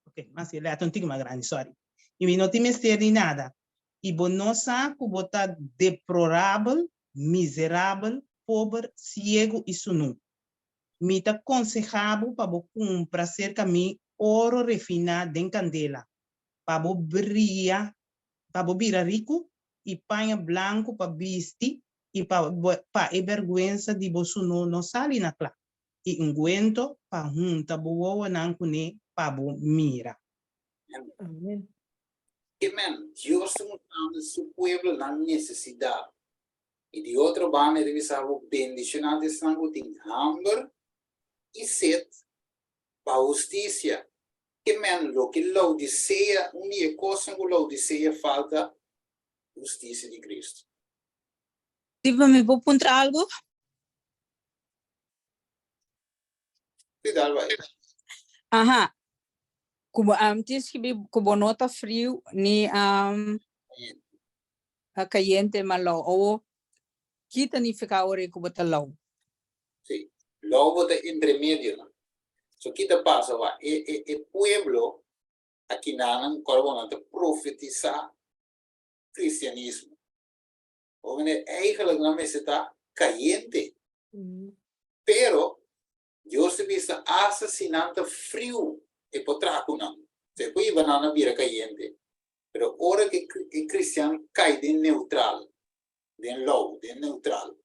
Ok, mas ele é tontinho mais grande, sorry. E não te mester de nada. E bonosa, que bota deplorável, miserável, pobre, cego e sunu. Mita aconselhável para comprar cerca de ouro refinado em candela, para brilhar, para brilhar rico e panha branco para bisti e para e vergüenza de bosu no sali na clá. E unguento para junta boa nankune para bo mira.
Amén.
Amen. Dios está su pueblo na necesidade. E de outra banda, ele sabe bendicionar de sangue, tem hunger e sede para justiça. Amen. Lo que Laodicea, única coisa que Laodicea falta, justiça de Cristo.
Tipo, me vou apontar algo?
Cuidado, vai.
Aha. Como antes que como nota frio ni a caliente malo ou kita ni ficar ore como talaw.
Sí. Logo de intermedio, ¿no? So, ¿qué te pasa? Va? El pueblo aquí nanan corbanante profetiza cristianismo. O eigenlijk na mesa está caliente. Pero Dios te vista asesinante frío e potraco não. Se poi banana vira caliente. Pero ora que el cristiano cai de neutral, de low, de neutral.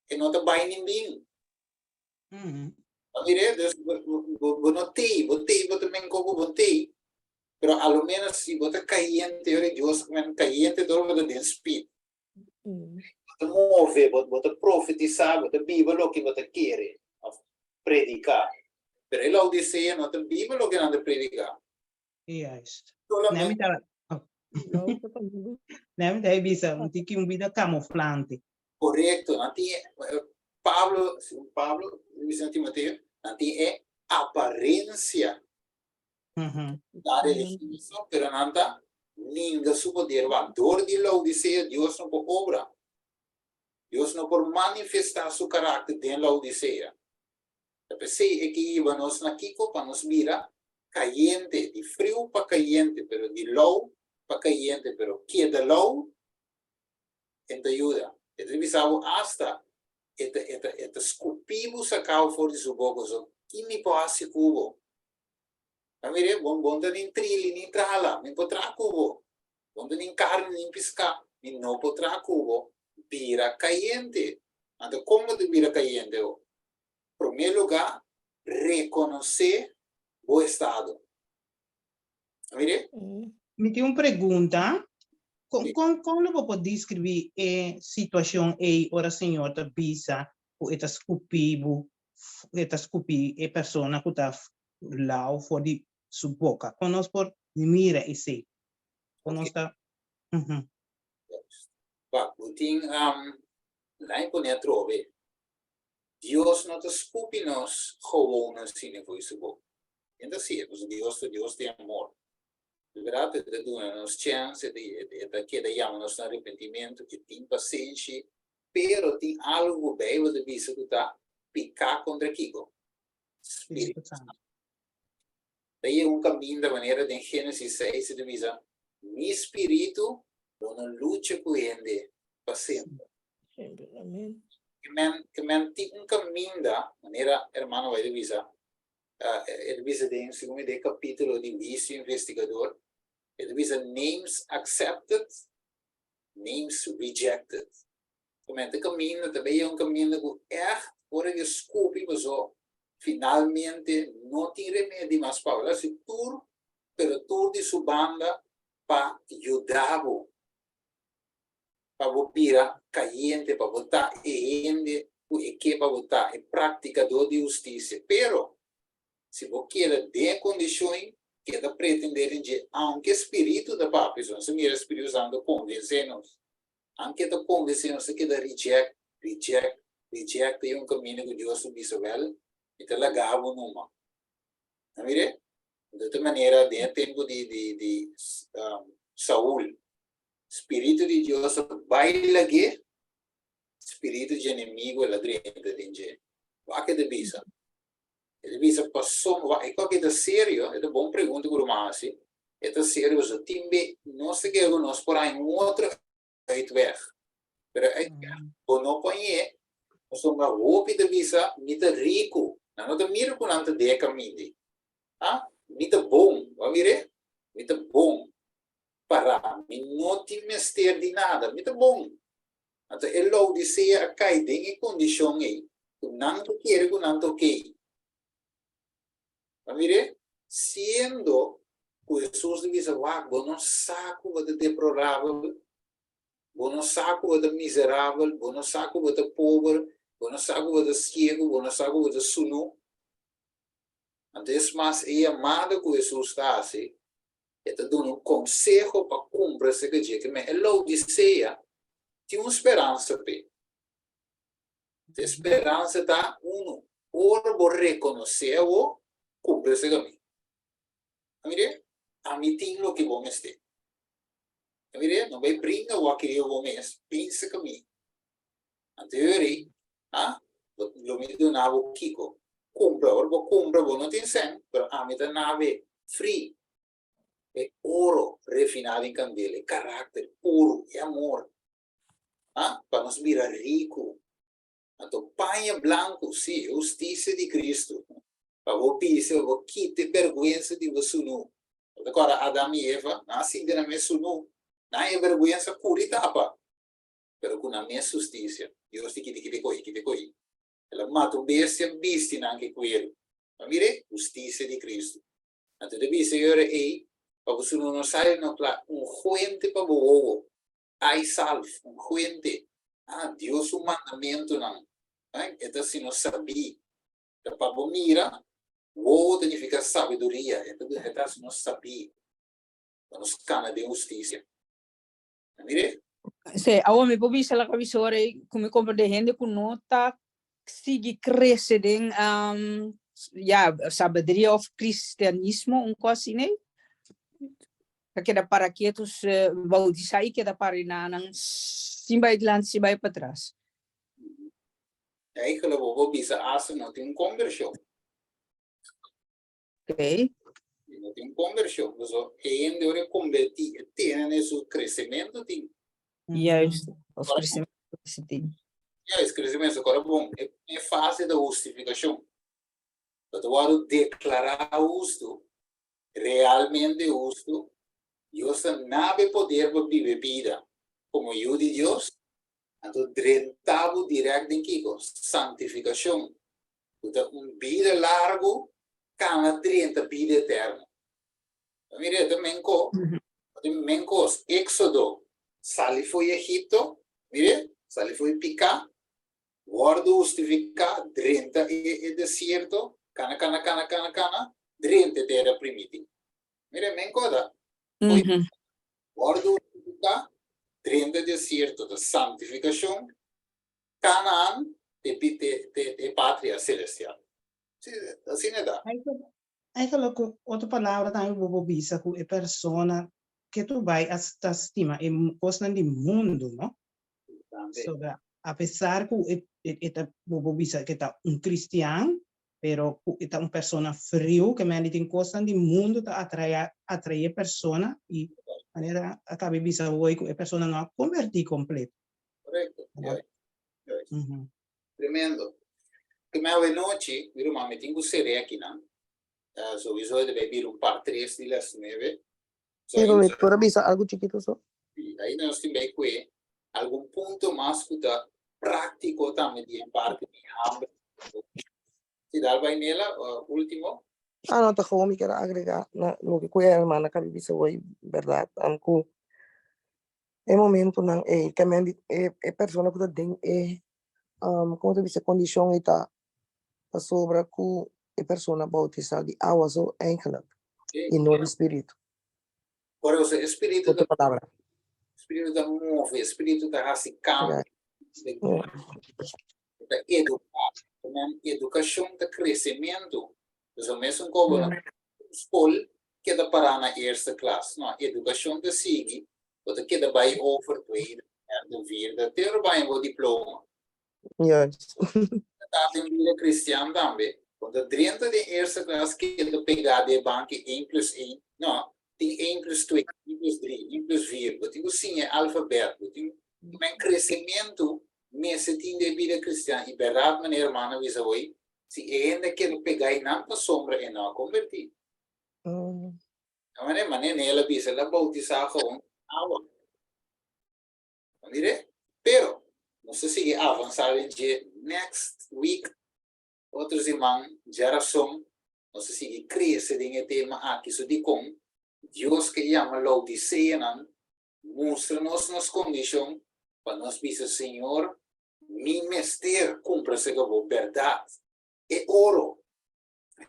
E não te vai ninguém. Mire, botei também como botei, pero a lo menos si bota caliente, ora Dios caliente todo bota de speed. Bota move, bota profetizar, bota Bíblia lo que bota querer predicar. Pero el Odisea não tem Bíblia lo que não de predicar.
Yes.
Solamente
Nem daí bisa um tiki vida camuflante.
correto, nanti Pablo, dice Timoteo, nanti è apparenza da religioso, pero nanta ninguém su poder va. Dor de Laodicea, Dios no por obra. Dios no por manifestar su carácter en Laodicea. Pensei é que íbamos na Kiko para nos mira caliente, de frio para caliente, pero de low para caliente, pero que de low, te ayuda. Revisava hasta esta escupimos sacava fora de sua boca, so que me passa cubo. A mire, bom nem trilha, nem trala, nem potrá cubo. Bom nem carne, nem piscar, nem não potrá cubo. Bira caliente. Então, como de bira caliente? Em primeiro lugar, reconhecer o estado. A mire?
Me tem uma pergunta. Como eu posso descrever a situação aí, ora senhor, da bisa, ou esta escupi a pessoa que está lá fora de sua boca? Conosco por mira e sei. Conosco.
Buting lá em Ponia Trove, Deus não te escupe nos gewoon assim foi isso bom. Então sim, Deus tem amor. Verdade, de nos chance de que damos arrependimento, que tem paciência, pero tem algo bem de vista que está picar contra Kiko. Espírito Santo. Daí caminho da maneira de Gênesis 6 de visa, mi espírito não luta com ele para sempre. Que tem caminho da maneira, hermano, vai de visa, ele visa de segundo capítulo de vício investigador. It is names accepted, names rejected. Comenta caminho, também é caminho que por desculpe, mas finalmente não tem remédio mais para ela. Se tur, pero tur de sua banda para ajudar-o, para botar caliente, para botar ende, que para botar praticador de justiça. Pero se você quer de condições que da pretender que aunque espírito da papi, se mira Espírito Santo convence-nos, anche da convence-nos que da reject é caminho que Deus subisse well, e te lagava numa. Não mire? De outra maneira, dentro tempo de Saul, Espírito de Deus baila que Espírito de inimigo é ladrento de gente. Vai que de bisa. Ele bisa passou, e qualquer sério, é bom pergunta para o Masi, é sério, o time não se quer nós por aí outro uitweg. Pero não conhece, nós somos roupa de bisa, muito rico, não te mira com ante de caminho, muito bom, vai ver, muito bom para não te mister de nada, muito bom. Então, é logo de ser a cair em condição aí. Tu não te quer, tu não te quer. Mire, sendo que Jesus diz, "Wah, não saco você deplorável, não saco você miserável, não saco você pobre, não saco você cego, não saco você suno." Então, mas é amado que Jesus está assim. Está dando consejo para cumprir esse que diz que é logo de ser. Tem uma esperança, pe. A esperança está uno. Ora, vou reconhecer o cumprir esse caminho. Mire, a mim tem o que vou me ter. Mire, não vai brincar o que eu vou me pensa caminho. A teoria, lo me do nabo kiko. Compra, vou não tem sem, mas a mim tá nave free. É ouro refinado em candela, é caráter puro, é amor. Para nos virar rico. Então, panha branco, sim, justiça de Cristo. Para o piso, vou quitar vergonha de você não. Agora, Adão e Eva, assim de na minha sunu, não é vergonha pura e tapa. Pero com a minha justiça, Deus te coi. Ela mata um bestia, não que coelho. Mas mire, justiça de Cristo. Então, deve ser aí, para você não sair, fuente para o ovo. Ai salvo, fuente. Deus o mandamento não. Então, se não sabia, para o mira, o ovo significa sabedoria. Então, se não sabia, nos cana de justiça. Mire?
Se a homem pobi se la cavisore come compra de gente com nota sigue crescendo sabedoria of cristianismo coisa assim, né? Que da para que tu bautizar que da para nang simba adiante simba para trás.
Aí que eu vou bisa asa não tem conversão.
Ok.
Não tem conversão. Então, ainda eu converti, tem esse crescimento tem.
Juist, of crescimento se tem.
Esse crescimento agora bom é fase da justificação. Então, eu declarar justo, realmente justo, Deus não tem poder para viver vida como eu de Deus. Então, rentavo direto em Kiko, santificação. Então, vida largo, cana 30 vida eterna. Mire, também Éxodo, sali foi Egito, mire, sali foi picar, guardo justificar, 30 é deserto, cana, 30 terra primitiva. Mire, mencoda, guardo justificar, 30 deserto da santificação, Canaã de pátria celestial. Assim é da.
Aí falou com outra palavra também vou bisa com a persona que tu vai a estima é coisa de mundo, não? Sobre apesar que esta vou bisa que tá cristiano, pero esta persona frio que me tem coisa de mundo tá atrair persona e maneira acaba bisa hoje que a persona não convertir completo.
Correto. Tremendo. Primeira noite, vi uma meeting com Sere aqui, não? So isso deve vir par 3 de las 9.
Pero me puedo avisar algo chiquito só.
Aí nós temos que algum ponto mais que tá prático também de parte de hambre. Se dá vai nela, último.
Não, tá como me quero agregar no que a irmã acaba de dizer hoje, verdade? Anco é momento não é que é pessoa que tem como tu disse condição está sobre que é pessoa bautizada de água só eigenlijk e não do espírito.
Por isso, espírito
da palavra.
Espírito da move, espírito da racicam, da educar, educação da crescimento. Então, mesmo como na escola, que da para na erste classe, não, educação da sigue, ou que da vai over tweede, de vierde, ter vai o diploma.
Yes.
Também vida cristiana também. Quando dentro da erste classe que da pegar de banco 1+1, não, tem 1+2, 1+3, 1+4, tem sim é alfabeto, tem um crescimento nesse tipo de vida cristã. E verdade, minha irmã, diz hoje, se ainda quer pegar e não para sombra e não convertir. A maneira nela diz, ela bautizar com água. Mire? Pero, nós seguimos avançar em dia. Next week, outros irmãos, geração, nós seguimos crescer em tema aqui. Isso de como Deus que chama Laodiceia, mostra-nos nas condições para nós dizer, Senhor, meu mestre cumpra-se com a verdade. É ouro,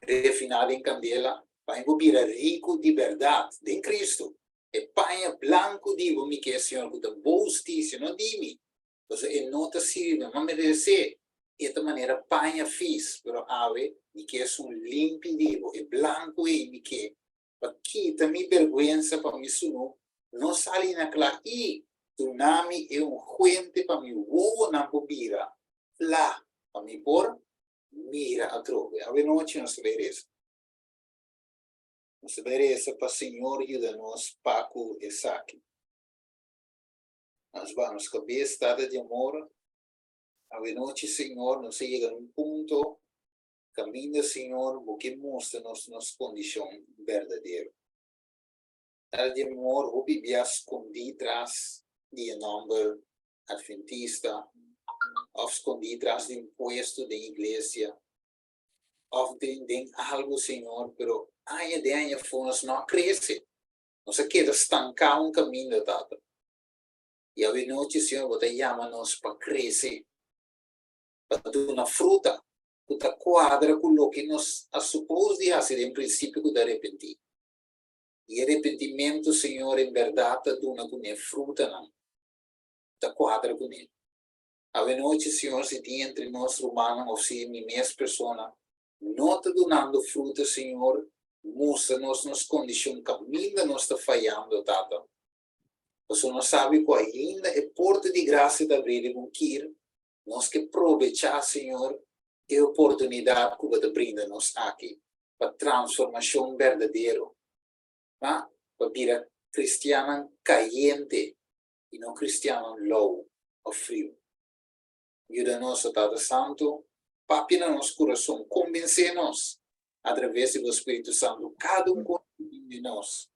refinado em candela, para envolver rico de verdade, em Cristo. É panha branco de mim que é Senhor, com a boa justiça, não de mim. Então, é nota sirva, mas merece. E de maneira panha fiz, pero ave, e que é um limpo de é branco e que para quitar minha vergonha para mim suno, não sai naquela e tsunami é fuente para mim voa na bobira lá para mim por mira a trove. Ave noite nós veremos. Nós veremos para o Senhor ajuda-nos Paco e Saki. Nós vamos cabeça estada de amor. Ave noite Senhor, nós chega a ponto caminho Senhor, porque mostra-nos nas condições verdadeiras. De amor, o Bíblia escondi atrás de nome adventista, ou escondi atrás de imposto da igreja, ou de algo, Senhor, pero aia de aia nós não cresce. Nós queda estancar caminho, Tata. E a noite, Senhor, você chama-nos para crescer, para dar uma fruta, para quadra com o que nós supomos de fazer, em princípio, de arrepender. E arrependimento, Senhor, em verdade, dona com a fruta, não. Da quadra com ele. A noite, Senhor, se tem entre nós humanos, ou se minha mesma pessoa, não está dando fruta, Senhor, mostra-nos nas condições que ainda nós está falhando, Tata. Você não sabe qual ainda é porta de graça da abrir e bunquir, nós que aproveitar, Senhor, a oportunidade que você brinda-nos aqui, para transformação verdadeira. Para vir cristiana caliente e não cristiana low ou frio. Ajuda-nos, Tata Santo, papina nosso coração, convencer-nos através do Espírito Santo, cada de nós.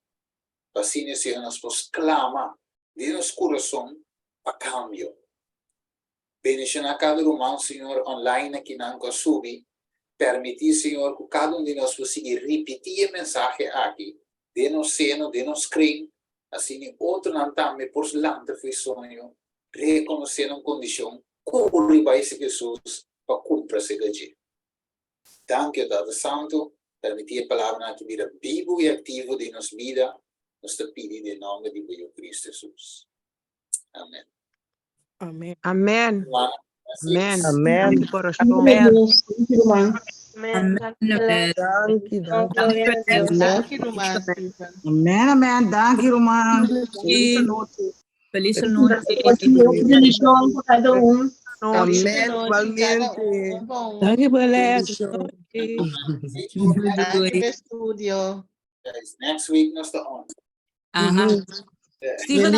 Assim, Senhor, nós podemos clamar de nosso coração para cambio. Bendição a cada irmão, Senhor, online aqui na Ancosubi, permitir, Senhor, que cada de nós possa repetir a mensagem aqui. De nos seno, de nos crem, assim, outro não também por lanta foi sonho, reconhecendo a condição, corre para esse Jesus, para cumprir-se de Danke, Tata Santo, permitir a palavra que vira vivo e ativo de nossa vida, nos pedi em nome de Cristo Jesus. Amém.
Amém. Amém. Amém.
Amém.
Amém. Coração.
Amém.
Glória a Deus.
Dank je, Roman.
Amém, amém. Dank je, Roman.
Feliz noite.
Bendição para cada um.
Amém.
Igualmente. Bom.
Dank je, Belé.
Dank je, studio.
Next week, nós estamos on.
Aha. Steven,